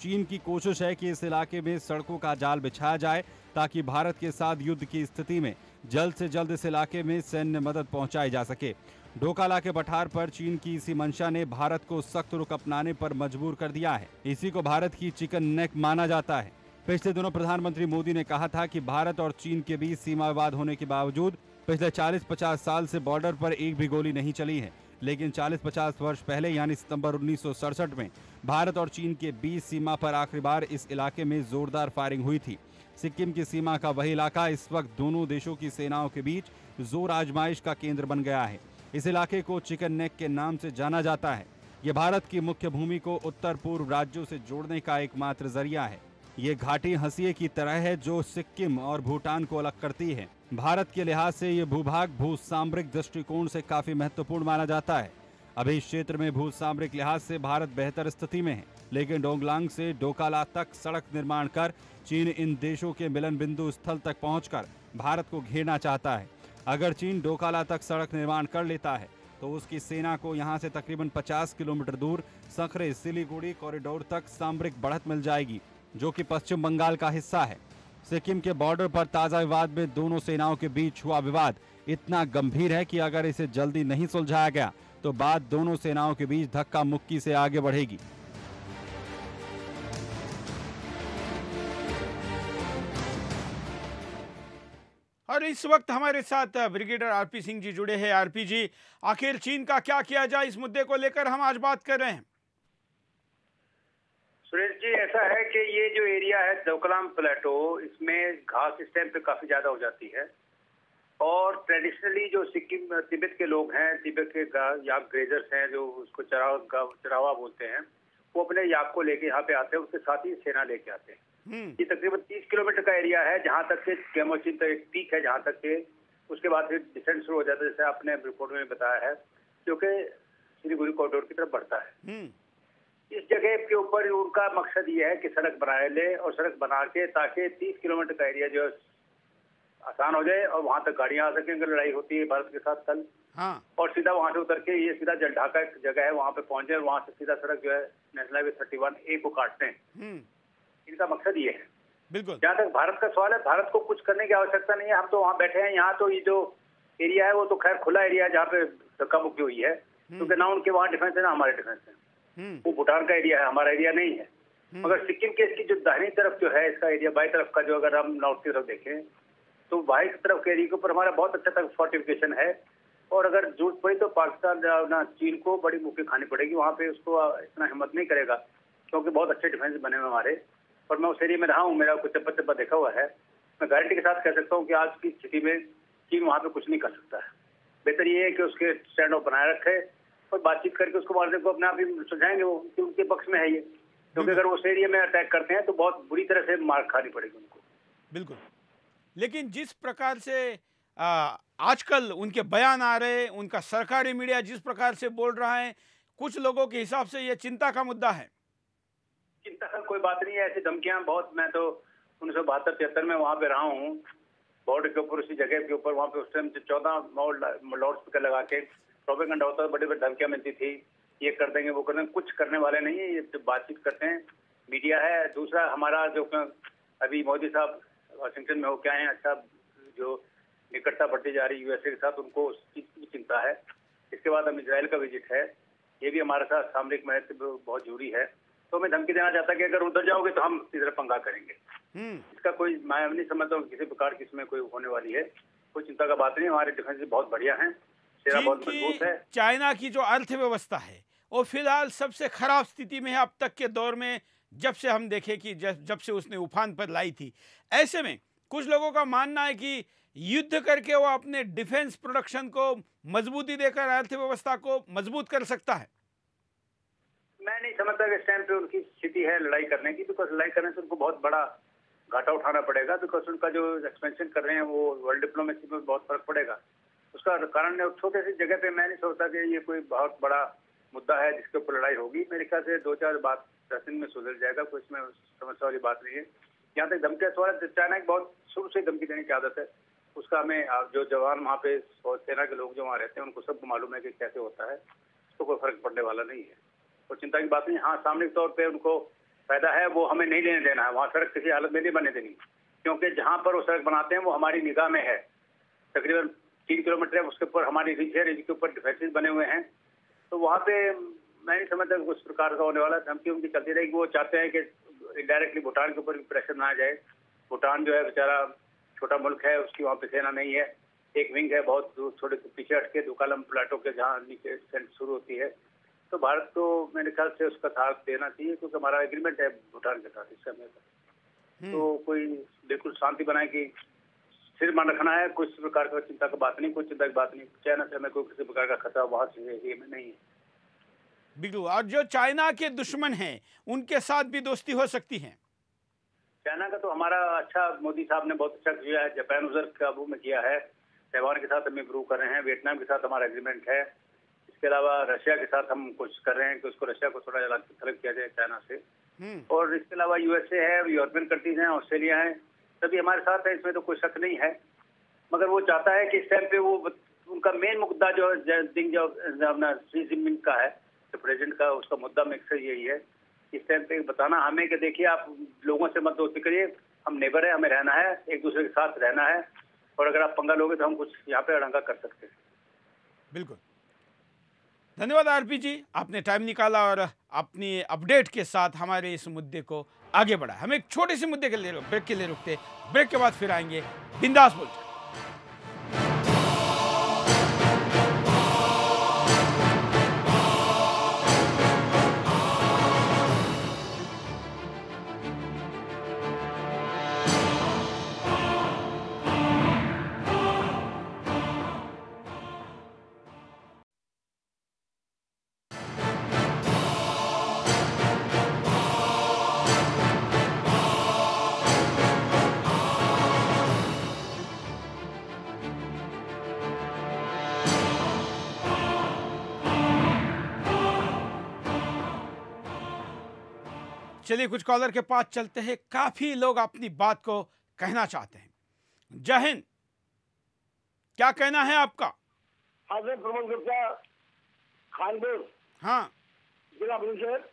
चीन की कोशिश है कि इस इलाके में सड़कों का जाल बिछाया जाए ताकि भारत के साथ युद्ध की स्थिति में जल्द से जल्द इस इलाके में सैन्य मदद पहुंचाई जा सके। डोकाला के पठार पर चीन की इसी मंशा ने भारत को सख्त रुख अपनाने पर मजबूर कर दिया है। इसी को भारत की चिकन नेक माना जाता है। पिछले दिनों प्रधानमंत्री मोदी ने कहा था कि भारत और चीन के बीच सीमा विवाद होने के बावजूद पिछले 40-50 साल से बॉर्डर पर एक भी गोली नहीं चली है, लेकिन 40-50 वर्ष पहले यानी सितंबर 1967 में भारत और चीन के बीच सीमा पर आखिरी बार इस इलाके में जोरदार फायरिंग हुई थी। सिक्किम की सीमा का वही इलाका इस वक्त दोनों देशों की सेनाओं के बीच जोर आजमाइश का केंद्र बन गया है। इस इलाके को चिकन नेक के नाम से जाना जाता है। ये भारत की मुख्य भूमि को उत्तर पूर्व राज्यों से जोड़ने का एकमात्र जरिया है। ये घाटी हंसिए की तरह है जो सिक्किम और भूटान को अलग करती है। भारत के लिहाज से ये भूभाग भू सामरिक दृष्टिकोण से काफी महत्वपूर्ण माना जाता है। अभी इस क्षेत्र में भू सामरिक लिहाज से भारत बेहतर स्थिति में है, लेकिन डोंगलांग से डोकाला तक सड़क निर्माण कर चीन इन देशों के मिलन बिंदु स्थल तक पहुंचकर भारत को घेरना चाहता है। अगर चीन डोकाला तक सड़क निर्माण कर लेता है तो उसकी सेना को यहां से तकरीबन 50 किलोमीटर दूर सखरे सिलीगुड़ी कॉरिडोर तक सामरिक बढ़त मिल जाएगी, जो कि पश्चिम बंगाल का हिस्सा है। सिक्किम के बॉर्डर पर ताजा विवाद में दोनों सेनाओं के बीच हुआ विवाद इतना गंभीर है कि अगर इसे जल्दी नहीं सुलझाया गया तो बात दोनों सेनाओं के बीच धक्का मुक्की से आगे बढ़ेगी। और इस वक्त हमारे साथ ब्रिगेडियर आरपी सिंह जी जुड़े हैं। आरपी जी, आखिर चीन का क्या किया जाए, इस मुद्दे को लेकर हम आज बात कर रहे हैं। सुरेश जी, ऐसा है कि ये जो एरिया है डोकलाम प्लेटो, इसमें घास इस टाइम पे काफी ज्यादा हो जाती है और ट्रेडिशनली जो सिक्किम तिब्बत के लोग हैं, तिब्बत के याक ग्रेजर्स हैं जो उसको चरावा बोलते हैं, वो अपने याक को लेके यहाँ पे आते हैं, उसके साथ ही सेना लेके आते हैं। ये तकरीबन 30 किलोमीटर का एरिया है जहाँ तक के कैमोचिन तक एक पीक है, जहाँ तक के उसके बाद फिर डिसेंट शुरू हो जाता है, जैसे आपने रिपोर्ट में बताया है, क्योंकि सिलीगुड़ी कॉरिडोर की तरफ बढ़ता है। इस जगह के ऊपर उनका मकसद ये है कि सड़क बना ले और सड़क बना के ताकि 30 किलोमीटर का एरिया जो आसान हो जाए और वहां तक गाड़ियां आ सकें अगर लड़ाई होती है भारत के साथ कल। और सीधा वहां से उतर के ये सीधा जलढाका एक जगह है वहां पे पहुंचे और वहां से सीधा सड़क जो है नेशनल हाईवे 31A को काटते हैं। इनका मकसद ये है। बिल्कुल। जहाँ तक भारत का सवाल है, भारत को कुछ करने की आवश्यकता नहीं है, हम तो वहाँ बैठे हैं। यहाँ तो ये जो एरिया है वो तो खैर खुला एरिया है जहाँ पे धक्का मुक्की हुई है, क्योंकि ना उनके वहाँ डिफेंस है ना हमारे डिफेंस है। वो भूटान का एरिया है, हमारा एरिया नहीं है। मगर सिक्किम के इसकी जो दाहिनी तरफ जो है इसका एरिया, बाई तरफ का जो अगर हम नॉर्थ की तरफ देखें तो बाई तरफ के एरिया के ऊपर हमारा बहुत अच्छा तक फोर्टिफिकेशन है और अगर जरूरत पड़ी तो पाकिस्तान ना चीन को बड़ी मुक्की खानी पड़ेगी। वहाँ पे उसको इतना हिम्मत नहीं करेगा क्योंकि बहुत अच्छे डिफेंस बने हुए हमारे, और मैं उस एरिया में रहा हूँ, मेरा कुछ चप्पा चप्पा देखा हुआ है। मैं गारंटी के साथ कह सकता हूँ कि आज की स्थिति में चीन वहाँ पे कुछ नहीं कर सकता है। बेहतर ये है कि उसके स्टैंड ऑफ बनाए रखे और बातचीत करके उसको मारने को अपने आप ही सुलझाएंगे, वो उनके पक्ष में है ये। क्योंकि अगर उस एरिया में अटैक करते हैं तो बहुत बुरी तरह से मार खानी पड़ेगी उनको। बिल्कुल। लेकिन जिस प्रकार से आजकल उनके बयान आ रहे हैं, उनका सरकारी मीडिया जिस प्रकार से बोल रहा है, कुछ लोगों के हिसाब से ये चिंता का मुद्दा है। चिंता का कोई बात नहीं है, ऐसी धमकियां बहुत, मैं तो 1972-73 में वहाँ पे रहा हूँ बॉर्डर के ऊपर, उसी जगह के ऊपर। वहाँ पे उस टाइम 14 लाउड स्पीकर लगा के प्रोपेगेंडा होता था, बड़ी बड़ी धमकियां मिलती थी, ये कर देंगे वो कर देंगे। कुछ करने वाले नहीं है, ये बातचीत करते हैं, मीडिया है। दूसरा हमारा जो अभी मोदी साहब वाशिंगटन में हो क्या है, अच्छा जो निकटता बढ़ती जा रही यूएसए के साथ, उनको उस चीज की चिंता है। इसके बाद हम इजराइल का विजिट है, ये भी हमारे साथ सामरिक महत्व बहुत जरूरी है। तो मैं धमकी देना चाहता कि अगर उधर जाओगे तो हम इधर पंगा करेंगे। इसका कोई, मैं नहीं समझता हूँ किसी प्रकार की इसमें कोई होने वाली है, कोई चिंता का बात नहीं। हमारे डिफेंस बहुत बढ़िया है, सेना बहुत मजबूत है। चाइना की जो अर्थव्यवस्था है वो फिलहाल सबसे खराब स्थिति में है अब तक के दौर में, जब से हम देखें कि जब से उसने उफान पर लाई थी। ऐसे में कुछ लोगों का मानना है कि युद्ध करके वो अपने डिफेंस प्रोडक्शन को मजबूती देकर अर्थव्यवस्था को मजबूत कर सकता है। मैं नहीं समझता कि इस टाइम पे उनकी स्थिति है लड़ाई करने की, बिकॉज लड़ाई करने से उनको बहुत बड़ा घाटा उठाना पड़ेगा, बिकॉज उनका जो एक्सपेंशन कर रहे हैं वो वर्ल्ड डिप्लोमेसी में बहुत फर्क पड़ेगा। उसका कारण छोटे सी जगह पे मैं नहीं सोचता कि ये कोई बहुत बड़ा मुद्दा है जिसके ऊपर लड़ाई होगी। मेरे ख्याल से 2-4 बात 10 दिन में सुधर जाएगा, कोई इसमें समस्या वाली बात नहीं है। यहाँ तक धमकी सवाल, चाइना की बहुत शुरू से धमकी देने की आदत है, उसका हमें जो जवान वहाँ पे और सेना के लोग जो वहाँ रहते हैं उनको सबको मालूम है कि कैसे होता है, उसको कोई फर्क पड़ने वाला नहीं है और चिंता की बात नहीं। हाँ, सामूहिक तौर पे उनको फायदा है, वो हमें नहीं लेने देना है, वहाँ सड़क किसी हालत में नहीं बनने देनी, क्योंकि जहाँ पर वो सड़क बनाते हैं वो हमारी निगाह में है। तकरीबन 3 किलोमीटर है, उसके ऊपर हमारी रिज है, रिज के ऊपर डिफेंसेस बने हुए हैं। तो वहाँ पे मैं नहीं समझता उस प्रकार का होने वाला। धमकी उनकी चलती रहेगी। वो चाहते हैं कि इनडायरेक्टली भूटान के ऊपर भी प्रेशर ना आ जाए। भूटान जो है बेचारा छोटा मुल्क है, उसकी वहाँ पे सेना नहीं है, एक विंग है बहुत दूर, छोटे से पीछे हटके दुकालम प्लाटो के जहाँ नीचे सेंट शुरू होती है। तो भारत को मेरे ख्याल से उसका साथ देना चाहिए, क्योंकि हमारा एग्रीमेंट है भूटान के साथ इस समय पर। तो कोई बिल्कुल शांति बनाए कि सिर मान रखना है, कुछ प्रकार का चिंता की बात नहीं, कोई चिंता की बात नहीं। चाइना से हमें कोई किसी प्रकार का खतरा वहां से ये नहीं है। बिल्कुल। और जो चाइना के दुश्मन हैं उनके साथ भी दोस्ती हो सकती है। चाइना का तो हमारा अच्छा, मोदी साहब ने बहुत अच्छा किया है, जापान उधर काबू में किया है, ताइवान के साथ हम इम्प्रूव कर रहे हैं, वियतनाम के साथ हमारा एग्रीमेंट है। इसके अलावा रशिया के साथ हम कुछ कर रहे हैं कि उसको रशिया को थोड़ा अलग किया जाए चाइना से। और इसके अलावा यूएसए है, यूरोपियन कंट्रीज हैं, ऑस्ट्रेलिया है, सभी हमारे साथ है, इसमें तो कोई शक नहीं है। मगर वो चाहता है कि इस टाइम पे वो उनका मेन मुद्दा जो अपना शी जिनपिंग का है, तो प्रेसिडेंट का, उसका मुद्दा मकसद यही है इस टाइम पे बताना हमें कि देखिए आप लोगों से मत दोस्ती करिए, हम नेबर है, हमें रहना है, एक दूसरे के साथ रहना है, और अगर आप पंगा लोगे तो हम कुछ यहाँ पे अड़ंगा कर सकते हैं। बिल्कुल। धन्यवाद आरपी जी, आपने टाइम निकाला और अपनी अपडेट के साथ हमारे इस मुद्दे को आगे बढ़ा। हम एक छोटे से मुद्दे के लिए ब्रेक के लिए रुकते, ब्रेक के बाद फिर आएंगे बिंदास बोलकर। चलिए कुछ कॉलर के पास चलते हैं, काफी लोग अपनी बात को कहना चाहते हैं। जय हिंद, क्या कहना है आपका? हाँ सर, प्रमोद गुप्ता, खानपुर। हाँ, जिला परिषद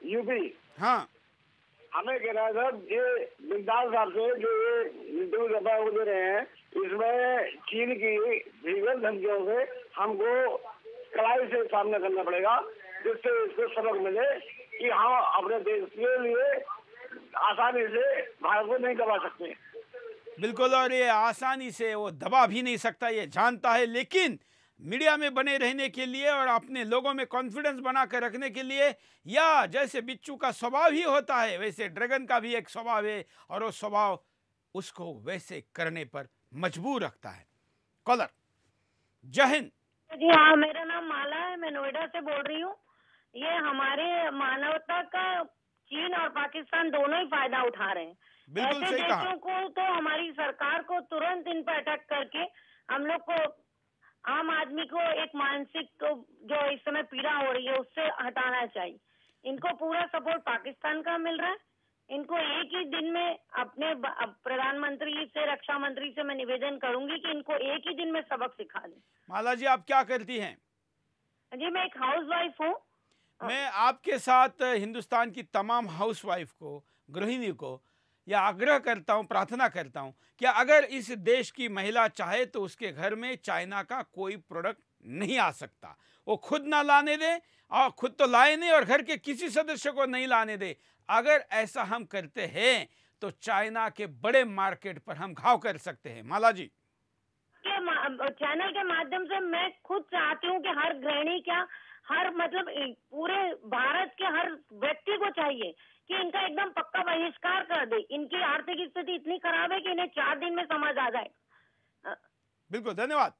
यूपी। हाँ, हमें कहना है सर, ये बिंदास साहब से जो ये इंटरव्यू दफा हो दे रहे हैं, इसमें चीन की भीगर धमकियों से हमको कड़ाई से सामना करना पड़ेगा, जिससे इसको सबक मिले कि हम अपने देश के लिए आसानी से भारत को नहीं दबा सकते। बिल्कुल, और ये आसानी से वो दबा भी नहीं सकता, ये जानता है। लेकिन मीडिया में बने रहने के लिए और अपने लोगों में कॉन्फिडेंस बना कर रखने के लिए, या जैसे बिच्छू का स्वभाव ही होता है वैसे ड्रैगन का भी एक स्वभाव है, और वो स्वभाव उसको वैसे करने पर मजबूर रखता है। कॉलर, जय हिंद। जी हाँ, मेरा नाम माला है, मैं नोएडा से बोल रही हूँ। ये हमारे मानवता का चीन और पाकिस्तान दोनों ही फायदा उठा रहे हैं। ऐसे देशों को तो हमारी सरकार को तुरंत इन पर अटैक करके हम लोग को, आम आदमी को एक मानसिक जो इस समय पीड़ा हो रही है उससे हटाना चाहिए। इनको पूरा सपोर्ट पाकिस्तान का मिल रहा है। इनको एक ही दिन में अपने प्रधानमंत्री से, रक्षा मंत्री से मैं निवेदन करूंगी कि इनको एक ही दिन में सबक सिखा दें। माला जी, आप क्या करती हैं? जी, मैं एक हाउस वाइफ हूँ। मैं आपके साथ हिंदुस्तान की तमाम हाउसवाइफ को, गृहिणी को यह आग्रह करता हूं, प्रार्थना करता हूं कि अगर इस देश की महिला चाहे तो उसके घर में चाइना का कोई प्रोडक्ट नहीं आ सकता। वो खुद ना लाने दे, और खुद तो लाए नहीं, और घर के किसी सदस्य को नहीं लाने दे। अगर ऐसा हम करते हैं तो चाइना के बड़े मार्केट पर हम घाव कर सकते हैं। माला जी, चैनल के माध्यम से मैं खुद चाहती हूँ कि हर गृहिणी, क्या हर मतलब पूरे भारत के हर व्यक्ति को चाहिए कि इनका एकदम पक्का बहिष्कार कर दे। इनकी आर्थिक स्थिति इतनी खराब है कि इन्हें 4 दिन में समझ आ जाए। बिल्कुल, धन्यवाद।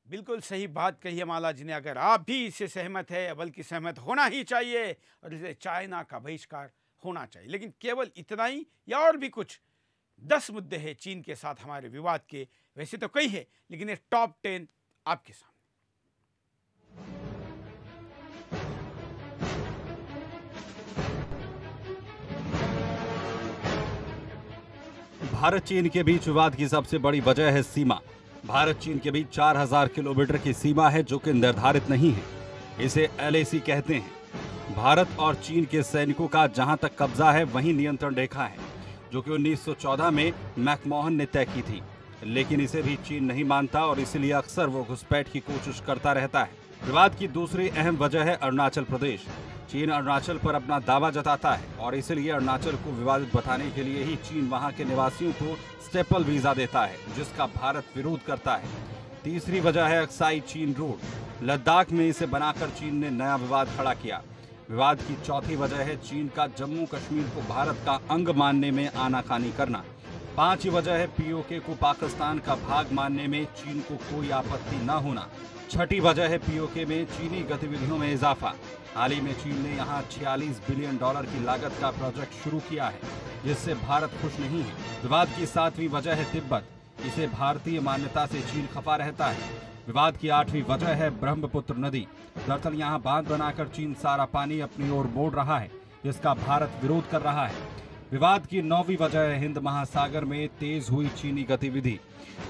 बिल्कुल सही बात कही है माला जी ने। अगर आप भी इससे सहमत है, बल्कि सहमत होना ही चाहिए, और इसे चाइना का बहिष्कार होना चाहिए। लेकिन केवल इतना ही या और भी कुछ 10 मुद्दे हैं चीन के साथ हमारे विवाद के। वैसे तो कई है, लेकिन ये टॉप 10 आपके सामने। भारत चीन के बीच विवाद की सबसे बड़ी वजह है सीमा। भारत चीन के बीच 4000 किलोमीटर की सीमा है, जो कि निर्धारित नहीं है। इसे LAC कहते हैं। भारत और चीन के सैनिकों का जहां तक कब्जा है वहीं नियंत्रण रेखा है, जो कि 1914 में मैकमोहन ने तय की थी। लेकिन इसे भी चीन नहीं मानता और इसलिए अक्सर वो घुसपैठ की कोशिश करता रहता है। विवाद की दूसरी अहम वजह है अरुणाचल प्रदेश। चीन अरुणाचल पर अपना दावा जताता है और इसलिए अरुणाचल को विवादित बताने के लिए ही चीन वहां के निवासियों को स्टेपल वीजा देता है, जिसका भारत विरोध करता है। तीसरी वजह है अक्साई चीन रोड। लद्दाख में इसे बनाकर चीन ने नया विवाद खड़ा किया। विवाद की चौथी वजह है चीन का जम्मू कश्मीर को भारत का अंग मानने में आनाकानी करना। पांचवी वजह है पीओके को पाकिस्तान का भाग मानने में चीन को कोई आपत्ति न होना। छठी वजह है पीओके में चीनी गतिविधियों में इजाफा। हाल ही में चीन ने यहां $46 बिलियन की लागत का प्रोजेक्ट शुरू किया है, जिससे भारत खुश नहीं है। विवाद की सातवीं वजह है तिब्बत। इसे भारतीय मान्यता से चीन खफा रहता है। विवाद की आठवीं वजह है ब्रह्मपुत्र नदी। दरअसल यहां बांध बनाकर चीन सारा पानी अपनी ओर मोड़ रहा है, जिसका भारत विरोध कर रहा है। विवाद की नौवीं वजह है हिंद महासागर में तेज हुई चीनी गतिविधि।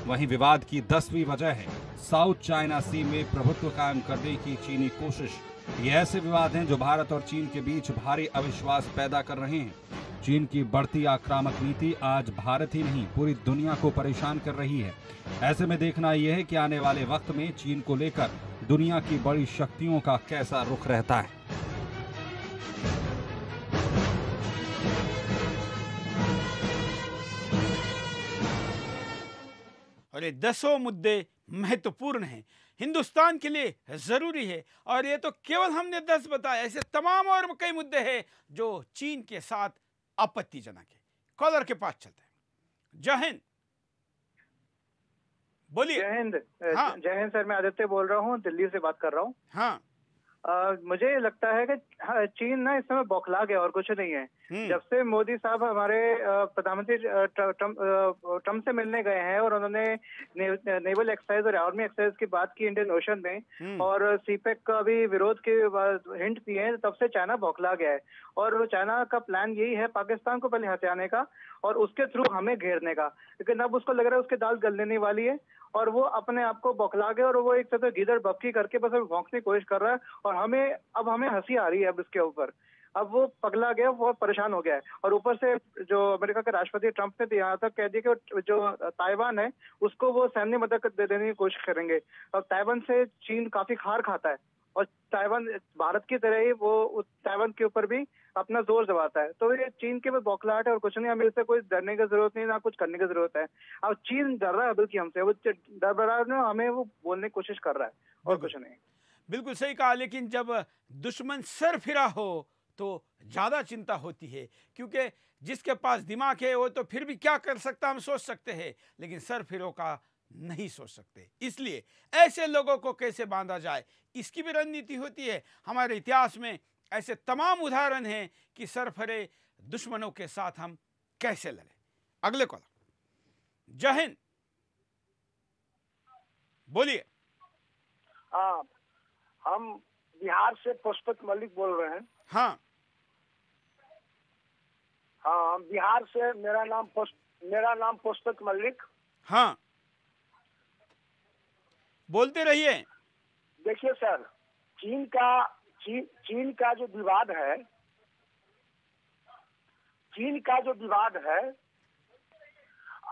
वहीं विवाद की 10वीं वजह है साउथ चाइना सी में प्रभुत्व कायम करने की चीनी कोशिश। ये ऐसे विवाद हैं जो भारत और चीन के बीच भारी अविश्वास पैदा कर रहे हैं। चीन की बढ़ती आक्रामक नीति आज भारत ही नहीं पूरी दुनिया को परेशान कर रही है। ऐसे में देखना यह है कि आने वाले वक्त में चीन को लेकर दुनिया की बड़ी शक्तियों का कैसा रुख रहता है। और ये 10 मुद्दे महत्वपूर्ण हैं, हिंदुस्तान के लिए जरूरी है। और ये तो केवल हमने 10 बताए, ऐसे तमाम और कई मुद्दे हैं जो चीन के साथ आपत्तिजनक है। कॉलर के पास चलते हैं। जय हिंद, बोलिए। जय हिंद। हाँ। जय हिंद सर, मैं आदित्य बोल रहा हूँ, दिल्ली से बात कर रहा हूँ। हाँ। मुझे लगता है कि चीन ना इस समय बौखला गया और कुछ नहीं है। जब से मोदी साहब हमारे प्रधानमंत्री ट्रम्प से मिलने गए हैं और उन्होंने नेवल एक्सरसाइज और आर्मी एक्सरसाइज की बात की इंडियन ओशन में और सीपेक का भी विरोध के हिंट दिए हैं, तब से चाइना बौखला गया है। और चाइना का प्लान यही है पाकिस्तान को पहले हथियाने का और उसके थ्रू हमें घेरने का, लेकिन अब उसको लग रहा है उसकी दाल गलने वाली है और वो अपने आप को बौखला गया और वो एक तरह से गीदड़ बक्की करके बस भौंकने की कोशिश कर रहा है। और हमें हंसी आ रही है अब इसके ऊपर। अब वो पगला गया, वो परेशान हो गया है। और ऊपर से जो अमेरिका के राष्ट्रपति ट्रंप ने यहाँ तक कह दिया कि जो ताइवान है उसको वो सैन्य मदद देने की कोशिश करेंगे। और ताइवान से चीन काफी खार खाता है और ताइवान भारत की तरह ही वो ताइवान के ऊपर भी अपना जोर जमाता है। तो ये चीन के बस बौखलाहट है और कुछ नहीं। हमें इससे कोई डरने की जरूरत नहीं, ना कुछ करने की जरूरत है। अब चीन डर रहा है बल्कि हमसे, वो डर रहा है, हमें वो बोलने की कोशिश कर रहा है और कुछ नहीं। बिल्कुल सही कहा। लेकिन जब दुश्मन सर फिरा हो तो ज्यादा चिंता होती है, क्योंकि जिसके पास दिमाग है वो तो फिर भी क्या कर सकता हम सोच सकते हैं, लेकिन सर फिरो का नहीं सोच सकते। इसलिए ऐसे लोगों को कैसे बांधा जाए, इसकी भी रणनीति होती है। हमारे इतिहास में ऐसे तमाम उदाहरण हैं कि सरफरे दुश्मनों के साथ हम कैसे लड़े। अगले कॉलर। जय हिंद, बोलिए। हम बिहार से पुष्पक मलिक बोल रहे हैं। हाँ हाँ, बिहार से। मेरा नाम पुष्पक मलिक। हाँ, बोलते रहिए। देखिए सर, चीन का जो विवाद है,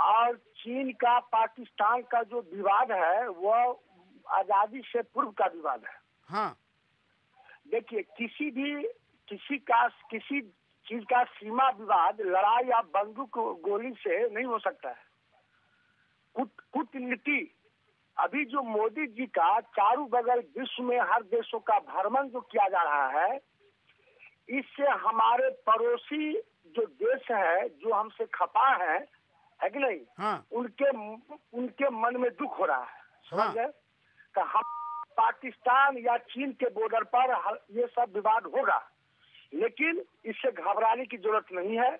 और चीन का पाकिस्तान का जो विवाद है वो आजादी से पूर्व का विवाद है। हाँ। देखिए, किसी चीज का सीमा विवाद लड़ाई या बंदूक गोली से नहीं हो सकता है। कूटनीति, अभी जो मोदी जी का चारों बगल विश्व में हर देशों का भ्रमण जो किया जा रहा है, इससे हमारे पड़ोसी जो देश है जो हमसे खपा है कि नहीं, हाँ। उनके मन में दुख हो रहा है। समझ गए? कि हम पाकिस्तान या चीन के बॉर्डर पर ये सब विवाद होगा, लेकिन इससे घबराने की जरूरत नहीं है।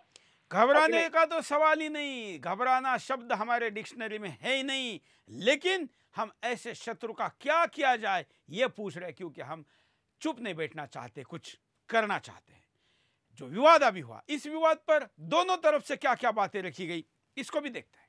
घबराने का तो सवाल ही नहीं, घबराना शब्द हमारे डिक्शनरी में है ही नहीं। लेकिन हम ऐसे शत्रु का क्या किया जाए ये पूछ रहे, क्योंकि हम चुप नहीं बैठना चाहते, कुछ करना चाहते हैं। जो विवाद अभी हुआ, इस विवाद पर दोनों तरफ से क्या क्या बातें रखी गई, इसको भी देखते हैं।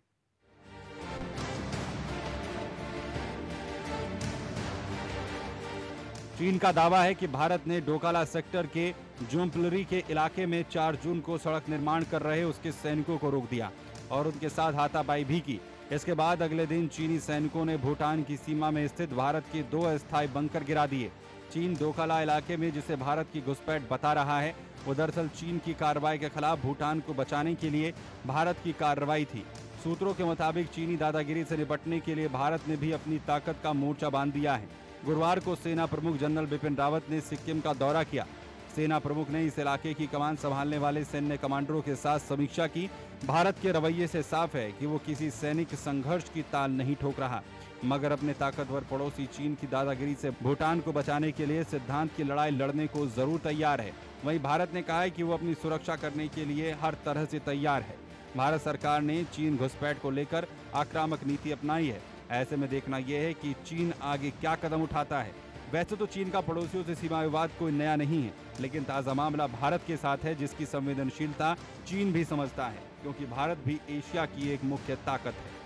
चीन का दावा है कि भारत ने डोकाला सेक्टर के जोम्पलरी के इलाके में 4 जून को सड़क निर्माण कर रहे उसके सैनिकों को रोक दिया और उनके साथ हाथापाई भी की। इसके बाद अगले दिन चीनी सैनिकों ने भूटान की सीमा में स्थित भारत के 2 अस्थायी बंकर गिरा दिए। चीन डोकाला इलाके में जिसे भारत की घुसपैठ बता रहा है, वो दरअसल चीन की कार्रवाई के खिलाफ भूटान को बचाने के लिए भारत की कार्रवाई थी। सूत्रों के मुताबिक चीनी दादागिरी से निपटने के लिए भारत ने भी अपनी ताकत का मोर्चा बांध दिया है। गुरुवार को सेना प्रमुख जनरल बिपिन रावत ने सिक्किम का दौरा किया। सेना प्रमुख ने इस इलाके की कमान संभालने वाले सैन्य कमांडरों के साथ समीक्षा की। भारत के रवैये से साफ है कि वो किसी सैनिक संघर्ष की ताल नहीं ठोक रहा, मगर अपने ताकतवर पड़ोसी चीन की दादागिरी से भूटान को बचाने के लिए सिद्धांत की लड़ाई लड़ने को जरूर तैयार है। वहीं भारत ने कहा है कि वो अपनी सुरक्षा करने के लिए हर तरह से तैयार है। भारत सरकार ने चीन घुसपैठ को लेकर आक्रामक नीति अपनाई है। ऐसे में देखना यह है कि चीन आगे क्या कदम उठाता है। वैसे तो चीन का पड़ोसियों से सीमा विवाद कोई नया नहीं है, लेकिन ताज़ा मामला भारत के साथ है, जिसकी संवेदनशीलता चीन भी समझता है, क्योंकि भारत भी एशिया की एक मुख्य ताकत है।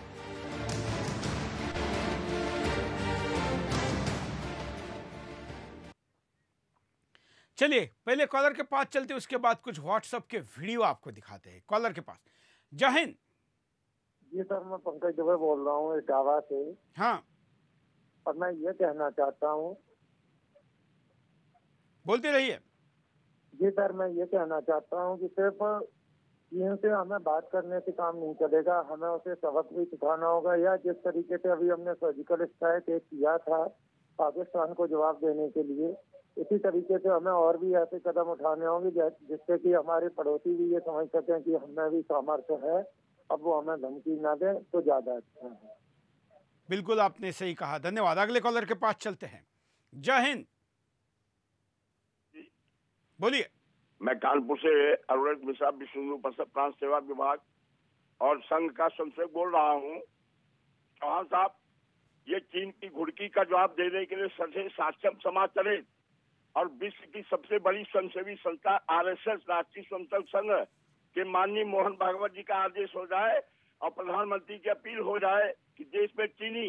चलिए पहले कॉलर के पास चलते, उसके बाद कुछ व्हाट्सएप के वीडियो आपको दिखाते हैं। कॉलर के पास। जय हिंद। जी सर, मैं पंकज दुबे बोल रहा हूँ इटावा से। हाँ, और मैं ये कहना चाहता हूँ। बोलते रहिए। जी सर, मैं ये कहना चाहता हूँ कि सिर्फ चीन से हमें बात करने से काम नहीं चलेगा, हमें उसे सबक भी सिखाना होगा। या जिस तरीके से अभी हमने सर्जिकल स्ट्राइक किया था पाकिस्तान को जवाब देने के लिए, इसी तरीके से हमें और भी ऐसे कदम उठाने होंगे जिससे कि हमारे पड़ोसी भी ये समझ सकें कि हमें भी सामर्थ्य है, अब वो हमें धमकी ना दें तो ज्यादा अच्छा है। बिल्कुल आपने सही कहा, धन्यवाद। अगले कॉलर के पास चलते हैं। जय हिंद। बोलिए। मैं कानपुर से अरुण मिश्रा, विश्व हिंदू परिषद प्रांत सेवा विभाग और संघ का संसद बोल रहा हूँ। चौहान साहब, ये चीन की घुड़की का जवाब देने के लिए सभी सक्षम समाज चले और विश्व की सबसे बड़ी स्वयंसेवी संस्था आरएसएस राष्ट्रीय स्वतंत्रता संघ के माननीय मोहन भागवत जी का आदेश हो जाए और प्रधानमंत्री की अपील हो जाए कि देश में चीनी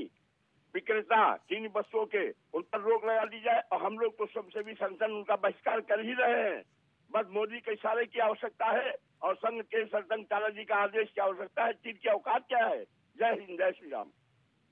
विक्रेता, चीनी वस्तुओं के उन पर रोक लगा दी जाए। और हम लोग तो स्वयंसेवी संगठन उनका बहिष्कार कर ही रहे हैं। बस मोदी के इशारे की आवश्यकता है और संघ के सरदन चालक जी का आदेश की आवश्यकता है। चीन की औकात क्या है? जय हिंद, जय श्री राम।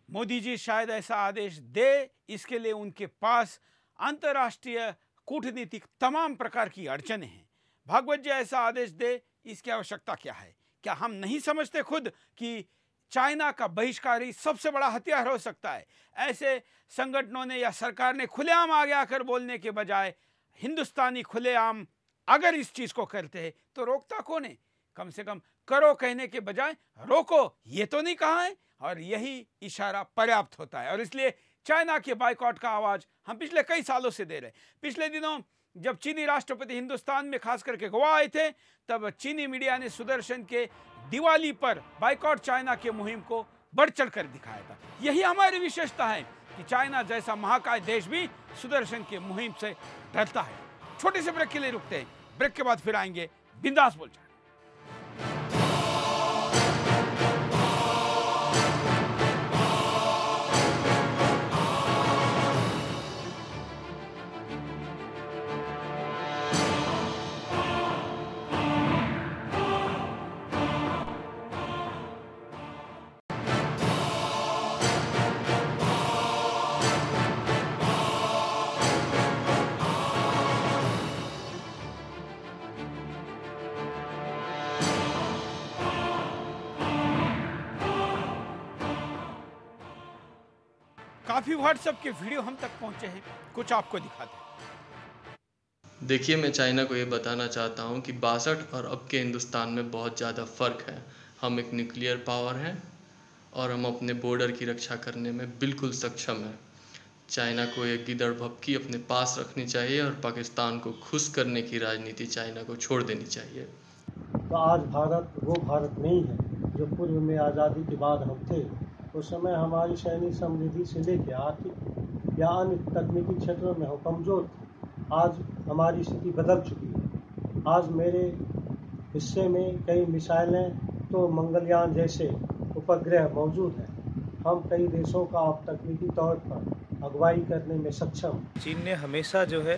मोदी जी शायद ऐसा आदेश दे, इसके लिए उनके पास अंतर्राष्ट्रीय कूटनीतिक तमाम प्रकार की अड़चने हैं। भागवत जी ऐसा आदेश दे, इसकी आवश्यकता क्या है? क्या हम नहीं समझते खुद कि चाइना का बहिष्कार ही सबसे बड़ा हथियार हो सकता है? ऐसे संगठनों ने या सरकार ने खुलेआम आगे आकर बोलने के बजाय हिंदुस्तानी खुलेआम अगर इस चीज को करते हैं तो रोकता कौन है? कम से कम करो कहने के बजाय रोको ये तो नहीं कहा है, और यही इशारा पर्याप्त होता है। और इसलिए चाइना के बाइकआउट का आवाज हम पिछले कई सालों से दे रहे हैं। पिछले दिनों जब चीनी राष्ट्रपति हिंदुस्तान में खास करके गोवा आए थे, तब चीनी मीडिया ने सुदर्शन के दिवाली पर बाइकआउट चाइना के मुहिम को बढ़ चढ़ कर दिखाया था। यही हमारी विशेषता है कि चाइना जैसा महाकाय देश भी सुदर्शन के मुहिम से डरता है। छोटे से ब्रेक के लिए रुकते हैं, ब्रेक के बाद फिर आएंगे बिंदास बोल। काफी व्हाट्सएप के वीडियो हम तक पहुंचे हैं, कुछ आपको दिखाते हैं। देखिए, मैं चाइना को ये बताना चाहता हूँ कि 62 और अब के हिंदुस्तान में बहुत ज़्यादा फ़र्क है। हम एक न्यूक्लियर पावर हैं और हम अपने बॉर्डर की रक्षा करने में बिल्कुल सक्षम हैं। चाइना को एक गिदड़ भपकी अपने पास रखनी चाहिए और पाकिस्तान को खुश करने की राजनीति चाइना को छोड़ देनी चाहिए। तो आज भारत वो भारत नहीं है जो पूर्व में आज़ादी के बाद हम थे। उस समय हमारी सैनिक समृद्धि से लेकर आर्थिक या अन्य तकनीकी क्षेत्रों में हम कमज़ोर थे। आज हमारी स्थिति बदल चुकी है। आज मेरे हिस्से में कई मिसाइलें तो मंगलयान जैसे उपग्रह मौजूद हैं। हम कई देशों का अब तकनीकी तौर पर अगुवाई करने में सक्षम। चीन ने हमेशा जो है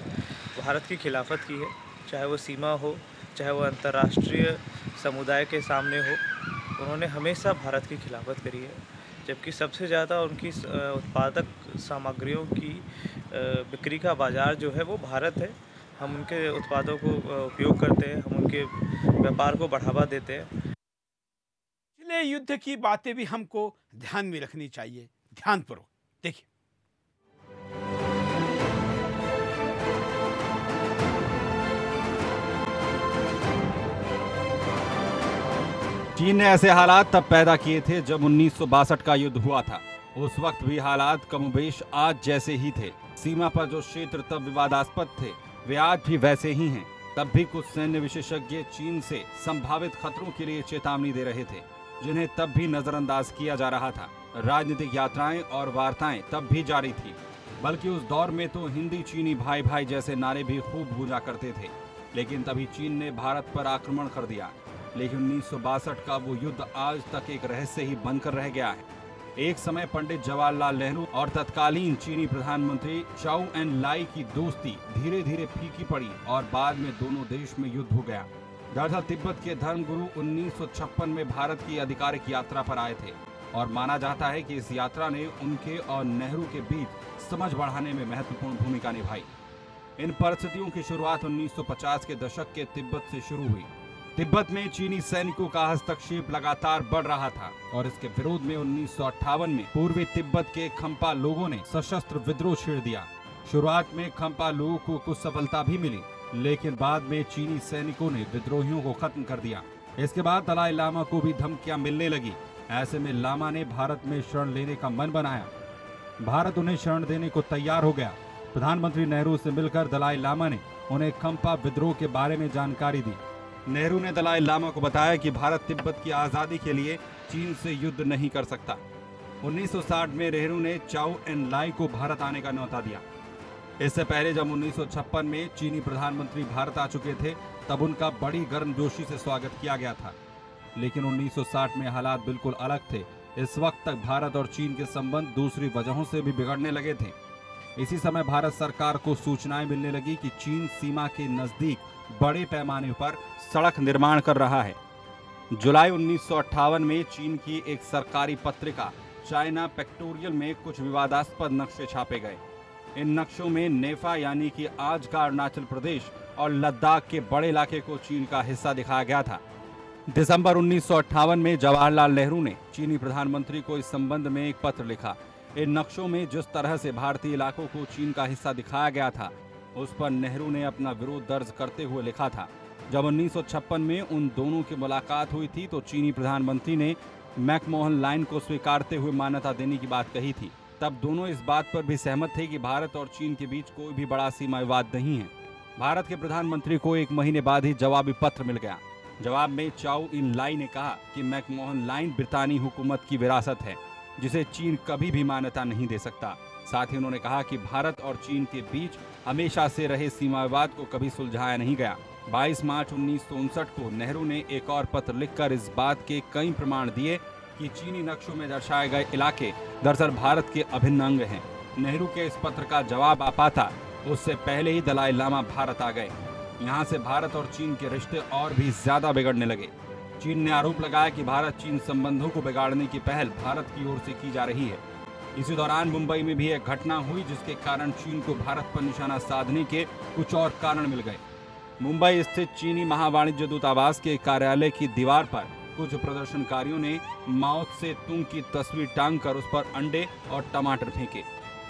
भारत की खिलाफत की है, चाहे वो सीमा हो, चाहे वो अंतर्राष्ट्रीय समुदाय के सामने हो। उन्होंने हमेशा भारत की खिलाफत करी है, जबकि सबसे ज़्यादा उनकी उत्पादक सामग्रियों की बिक्री का बाज़ार जो है वो भारत है। हम उनके उत्पादों को उपयोग करते हैं, हम उनके व्यापार को बढ़ावा देते हैं। इतने युद्ध की बातें भी हमको ध्यान में रखनी चाहिए। ध्यानपूर्वक देखिए। चीन ने ऐसे हालात तब पैदा किए थे जब 1962 का युद्ध हुआ था। उस वक्त भी हालात कमोबेश आज जैसे ही थे। सीमा पर जो क्षेत्र तब विवादास्पद थे वे आज भी वैसे ही हैं। तब भी कुछ सैन्य विशेषज्ञ चीन से संभावित खतरों के लिए चेतावनी दे रहे थे, जिन्हें तब भी नजरअंदाज किया जा रहा था। राजनीतिक यात्राएं और वार्ताएं तब भी जारी थी, बल्कि उस दौर में तो हिंदी चीनी भाई भाई जैसे नारे भी खूब गूंजा करते थे। लेकिन तभी चीन ने भारत पर आक्रमण कर दिया। लेकिन 1962 का वो युद्ध आज तक एक रहस्य ही बनकर रह गया है। एक समय पंडित जवाहरलाल नेहरू और तत्कालीन चीनी प्रधानमंत्री चाउ एन लाई की दोस्ती धीरे धीरे फीकी पड़ी और बाद में दोनों देश में युद्ध हो गया। दरअसल तिब्बत के धर्मगुरु 1956 में भारत की आधिकारिक यात्रा पर आए थे और माना जाता है कि इस यात्रा ने उनके और नेहरू के बीच समझ बढ़ाने में महत्वपूर्ण भूमिका निभाई। इन परिस्थितियों की शुरुआत 1950 के दशक के तिब्बत से शुरू हुई। तिब्बत में चीनी सैनिकों का हस्तक्षेप लगातार बढ़ रहा था और इसके विरोध में 1958 में पूर्वी तिब्बत के खम्पा लोगों ने सशस्त्र विद्रोह छेड़ दिया। शुरुआत में खम्पा लोगों को कुछ सफलता भी मिली, लेकिन बाद में चीनी सैनिकों ने विद्रोहियों को खत्म कर दिया। इसके बाद दलाई लामा को भी धमकियां मिलने लगी। ऐसे में लामा ने भारत में शरण लेने का मन बनाया। भारत उन्हें शरण देने को तैयार हो गया। प्रधानमंत्री नेहरू से मिलकर दलाई लामा ने उन्हें खम्पा विद्रोह के बारे में जानकारी दी। नेहरू ने दलाई लामा को बताया कि भारत तिब्बत की आजादी के लिए चीन से युद्ध नहीं कर सकता। 1960 में नेहरू ने चाउ एन लाई को भारत आने का न्योता दिया। इससे पहले जब 1956 में चीनी प्रधानमंत्री भारत आ चुके थे, तब उनका बड़ी गर्मजोशी से स्वागत किया गया था। लेकिन 1960 में हालात बिल्कुल अलग थे। इस वक्त तक भारत और चीन के संबंध दूसरी वजहों से भी बिगड़ने लगे थे। इसी समय भारत सरकार को सूचनाएं मिलने लगी कि चीन सीमा के नजदीक बड़े पैमाने पर सड़क निर्माण कर रहा है। जुलाई 1958 में चीन की एक सरकारी पत्रिका चाइना पिक्टोरियल में कुछ विवादास्पद नक्शे छापे गए। इन नक्शों में नेफा यानी कि आज का अरुणाचल प्रदेश और लद्दाख के बड़े इलाके को चीन का हिस्सा दिखाया गया था। दिसंबर 1958 में जवाहरलाल नेहरू ने चीनी प्रधानमंत्री को इस संबंध में एक पत्र लिखा। इन नक्शों में जिस तरह से भारतीय इलाकों को चीन का हिस्सा दिखाया गया था, उस पर नेहरू ने अपना विरोध दर्ज करते हुए लिखा था। जब 1956 में उन दोनों की मुलाकात हुई थी तो चीनी प्रधानमंत्री ने मैकमोहन लाइन को स्वीकारते हुए मान्यता देने की बात कही थी। तब दोनों इस बात पर भी सहमत थे कि भारत और चीन के बीच कोई भी बड़ा सीमा विवाद नहीं है। भारत के प्रधानमंत्री को 1 महीने बाद ही जवाबी पत्र मिल गया। जवाब में चाउ इन लाई ने कहा कि मैकमोहन लाइन ब्रितानी हुकूमत की विरासत है, जिसे चीन कभी भी मान्यता नहीं दे सकता। साथ ही उन्होंने कहा कि भारत और चीन के बीच हमेशा से रहे सीमा विवाद को कभी सुलझाया नहीं गया। 22 मार्च 1959 को नेहरू ने एक और पत्र लिखकर इस बात के कई प्रमाण दिए कि चीनी नक्शों में दर्शाए गए इलाके दरअसल भारत के अभिन्न अंग हैं। नेहरू के इस पत्र का जवाब आ पाता उससे पहले ही दलाई लामा भारत आ गए। यहाँ से भारत और चीन के रिश्ते और भी ज्यादा बिगड़ने लगे। चीन ने आरोप लगाया कि भारत चीन संबंधों को बिगाड़ने की पहल भारत की ओर से की जा रही है। इसी दौरान मुंबई में भी एक घटना हुई जिसके कारण चीन को भारत पर निशाना साधने के कुछ और कारण मिल गए। मुंबई स्थित चीनी महावाणिज्य दूतावास के कार्यालय की दीवार पर कुछ प्रदर्शनकारियों ने माओ त्से तुंग की तस्वीर टांगकर उस पर अंडे और टमाटर फेंके।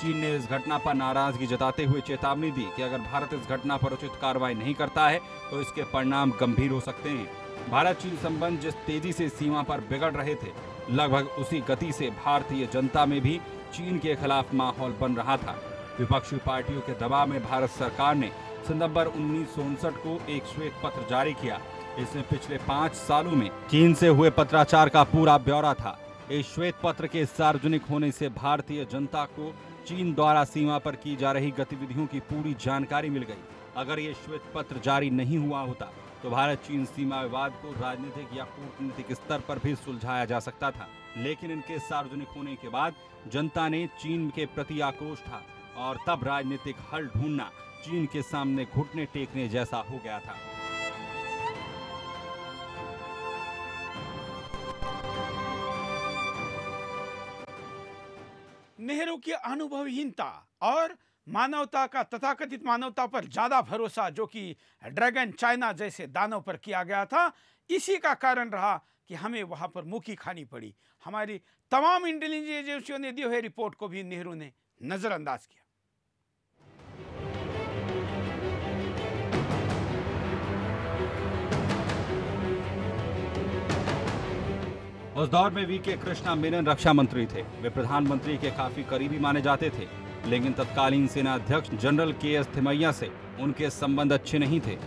चीन ने इस घटना पर नाराजगी जताते हुए चेतावनी दी कि अगर भारत इस घटना पर उचित कार्रवाई नहीं करता है तो इसके परिणाम गंभीर हो सकते हैं। भारत चीन संबंध जिस तेजी से सीमा पर बिगड़ रहे थे, लगभग उसी गति से भारतीय जनता में भी चीन के खिलाफ माहौल बन रहा था। विपक्षी पार्टियों के दबाव में भारत सरकार ने सितंबर 1959 को एक श्वेत पत्र जारी किया। इसमें पिछले 5 सालों में चीन से हुए पत्राचार का पूरा ब्यौरा था। इस श्वेत पत्र के सार्वजनिक होने से भारतीय जनता को चीन द्वारा सीमा पर की जा रही गतिविधियों की पूरी जानकारी मिल गई। अगर ये श्वेत पत्र जारी नहीं हुआ होता तो भारत चीन सीमा विवाद को राजनीतिक या कूटनीतिक स्तर पर भी सुलझाया जा सकता था। लेकिन इनके सार्वजनिक होने के बाद जनता ने चीन के प्रति आक्रोश था और तब राजनीतिक हल ढूंढना चीन के सामने घुटने टेकने जैसा हो गया था। नेहरू की अनुभवहीनता और मानवता का, तथाकथित मानवता पर ज़्यादा भरोसा जो कि ड्रैगन चाइना जैसे दानव पर किया गया था, इसी का कारण रहा कि हमें वहाँ पर मुँह की खानी पड़ी। हमारी तमाम इंटेलिजेंस एजेंसियों ने दी हुई रिपोर्ट को भी नेहरू ने नज़रअंदाज किया। उस दौर में वी.के. कृष्णा मेनन रक्षा मंत्री थे। वे प्रधानमंत्री के काफी करीबी माने जाते थे, लेकिन तत्कालीन सेना अध्यक्ष जनरल के.एस. थिमैया से उनके संबंध अच्छे नहीं थे।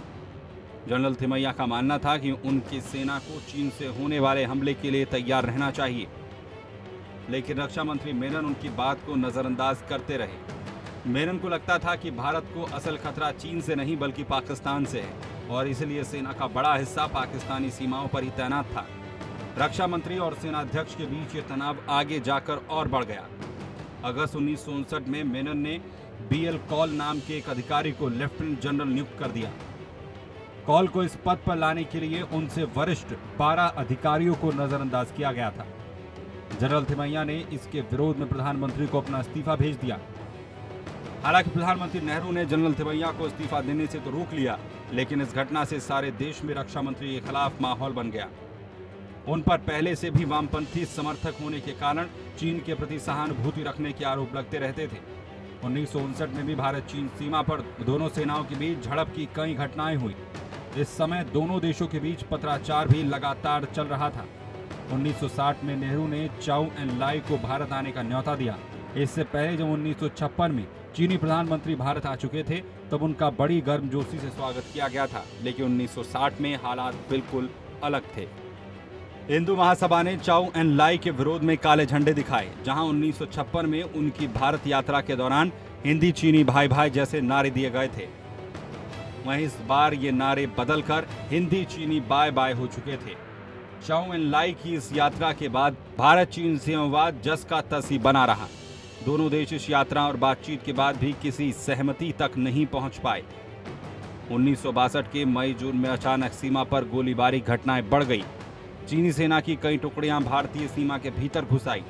जनरल थिमैया का मानना था कि उनकी सेना को चीन से होने वाले हमले के लिए तैयार रहना चाहिए, लेकिन रक्षा मंत्री मेनन उनकी बात को नजरअंदाज करते रहे। मेनन को लगता था कि भारत को असल खतरा चीन से नहीं बल्कि पाकिस्तान से है, और इसलिए सेना का बड़ा हिस्सा पाकिस्तानी सीमाओं पर ही तैनात था। रक्षा मंत्री और सेना अध्यक्ष के बीच ये तनाव आगे जाकर और बढ़ गया। अगस्त 1959 में मेनन ने बी.एल. कॉल नाम के एक अधिकारी को लेफ्टिनेंट जनरल नियुक्त कर दिया। कॉल को इस पद पर लाने के लिए उनसे वरिष्ठ 12 अधिकारियों को नजरअंदाज किया गया था। जनरल थिमैया ने इसके विरोध में प्रधानमंत्री को अपना इस्तीफा भेज दिया। हालांकि प्रधानमंत्री नेहरू ने जनरल थिमैया को इस्तीफा देने से तो रोक लिया, लेकिन इस घटना से सारे देश में रक्षा मंत्री के खिलाफ माहौल बन गया। उन पर पहले से भी वामपंथी समर्थक होने के कारण चीन के प्रति सहानुभूति रखने के आरोप लगते रहते थे। 1959 में भी भारत चीन सीमा पर दोनों सेनाओं के बीच झड़प की कई घटनाएं हुई। इस समय दोनों देशों के बीच पत्राचार भी लगातार चल रहा था। 1960 में नेहरू ने चाउ एन लाई को भारत आने का न्योता दिया। इससे पहले जब 1956 में चीनी प्रधानमंत्री भारत आ चुके थे, तब उनका बड़ी गर्मजोशी से स्वागत किया गया था, लेकिन 1960 में हालात बिल्कुल अलग थे। हिंदू महासभा ने चाउ एन लाई के विरोध में काले झंडे दिखाए, जहां 1956 में उनकी भारत यात्रा के दौरान हिंदी चीनी भाई भाई जैसे नारे दिए गए थे। वहीं इस बार ये नारे बदलकर हिंदी चीनी बाय बाय हो चुके थे। चाउ एन लाई की इस यात्रा के बाद भारत चीन संवाद जस का तस ही बना रहा। दोनों देश इस यात्रा और बातचीत के बाद भी किसी सहमति तक नहीं पहुंच पाए। 1962 के मई जून में अचानक सीमा पर गोलीबारी घटनाएं बढ़ गई। चीनी सेना की कई टुकड़ियां भारतीय सीमा के भीतर घुस आई।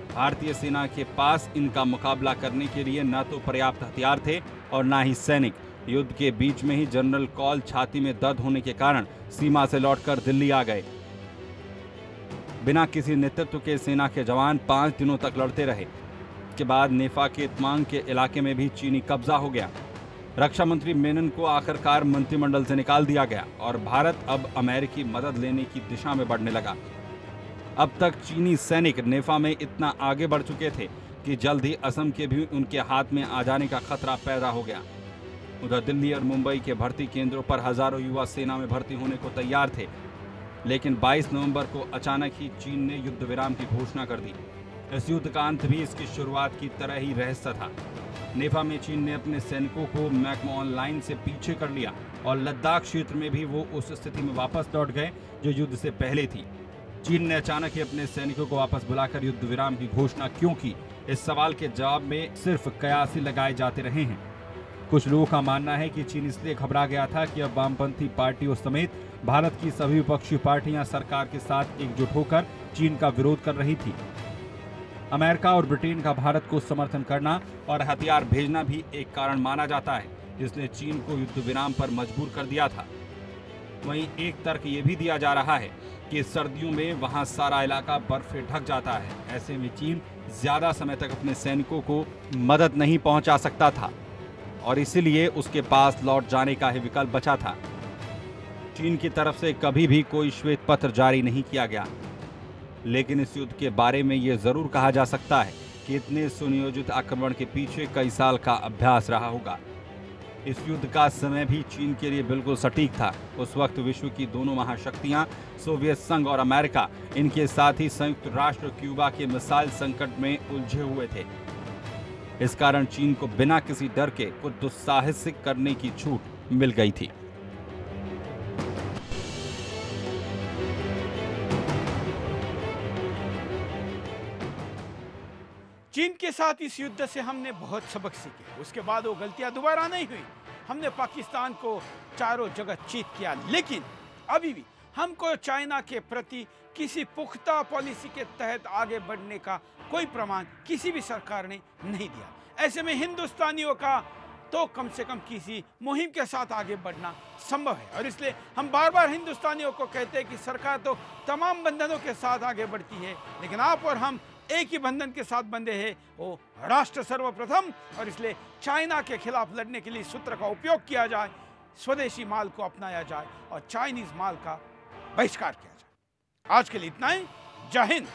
भारतीय सेना के पास इनका मुकाबला करने के लिए न तो पर्याप्त हथियार थे और न ही सैनिक। युद्ध के बीच में ही जनरल कॉल छाती में दर्द होने के कारण सीमा से लौटकर दिल्ली आ गए। बिना किसी नेतृत्व के सेना के जवान 5 दिनों तक लड़ते रहे। इसके बाद नेफा के तवांग के इलाके में भी चीनी कब्जा हो गया। रक्षा मंत्री मेनन को आखिरकार मंत्रिमंडल से निकाल दिया गया और भारत अब अमेरिकी मदद लेने की दिशा में बढ़ने लगा। अब तक चीनी सैनिक नेफा में इतना आगे बढ़ चुके थे कि जल्द ही असम के भी उनके हाथ में आ जाने का खतरा पैदा हो गया। उधर दिल्ली और मुंबई के भर्ती केंद्रों पर हजारों युवा सेना में भर्ती होने को तैयार थे, लेकिन 22 नवंबर को अचानक ही चीन ने युद्ध विराम की घोषणा कर दी। इस युद्ध का अंत भी इसकी शुरुआत की तरह ही रहस्य था। नेफा में चीन ने अपने सैनिकों को मैकमोहन लाइन से पीछे कर लिया और लद्दाख क्षेत्र में भी वो उस स्थिति में वापस लौट गए जो युद्ध से पहले थी। चीन ने अचानक ही अपने सैनिकों को वापस बुलाकर युद्ध विराम की घोषणा क्यों की, इस सवाल के जवाब में सिर्फ कयास ही लगाए जाते रहे हैं। कुछ लोगों का मानना है कि चीन इसलिए घबरा गया था कि अब वामपंथी पार्टियों समेत भारत की सभी विपक्षी पार्टियां सरकार के साथ एकजुट होकर चीन का विरोध कर रही थी। अमेरिका और ब्रिटेन का भारत को समर्थन करना और हथियार भेजना भी एक कारण माना जाता है, जिसने चीन को युद्ध विराम पर मजबूर कर दिया था। वहीं एक तर्क ये भी दिया जा रहा है कि सर्दियों में वहां सारा इलाका बर्फ से ढक जाता है। ऐसे में चीन ज्यादा समय तक अपने सैनिकों को मदद नहीं पहुंचा सकता था और इसीलिए उसके पास लौट जाने का ही विकल्प बचा था। चीन की तरफ से कभी भी कोई श्वेत पत्र जारी नहीं किया गया, लेकिन इस युद्ध के बारे में यह जरूर कहा जा सकता है कि इतने सुनियोजित आक्रमण के पीछे कई साल का अभ्यास रहा होगा। इस युद्ध का समय भी चीन के लिए बिल्कुल सटीक था। उस वक्त विश्व की दोनों महाशक्तियां सोवियत संघ और अमेरिका, इनके साथ ही संयुक्त राष्ट्र क्यूबा के मिसाइल संकट में उलझे हुए थे। इस कारण चीन को बिना किसी डर के कुछ दुस्साहसिक करने की छूट मिल गई थी। चीन के साथ इस युद्ध से हमने बहुत सबक सीखे। उसके बाद वो गलतियां दोबारा नहीं हुई। हमने पाकिस्तान को चारों जगह चीत किया, लेकिन अभी भी हमको चाइना के प्रति किसी पुख्ता पॉलिसी के तहत आगे बढ़ने का कोई प्रमाण किसी भी सरकार ने नहीं दिया। ऐसे में हिंदुस्तानियों का तो कम से कम किसी मुहिम के साथ आगे बढ़ना संभव है। और इसलिए हम बार बार हिंदुस्तानियों को कहते हैं कि सरकार तो तमाम बंधनों के साथ आगे बढ़ती है, लेकिन आप और हम एक ही बंधन के साथ बंधे हैं, वो राष्ट्र सर्वप्रथम। और इसलिए चाइना के खिलाफ लड़ने के लिए सूत्र का उपयोग किया जाए, स्वदेशी माल को अपनाया जाए और चाइनीज माल का बहिष्कार किया जाए। आज के लिए इतना ही। जय हिंद।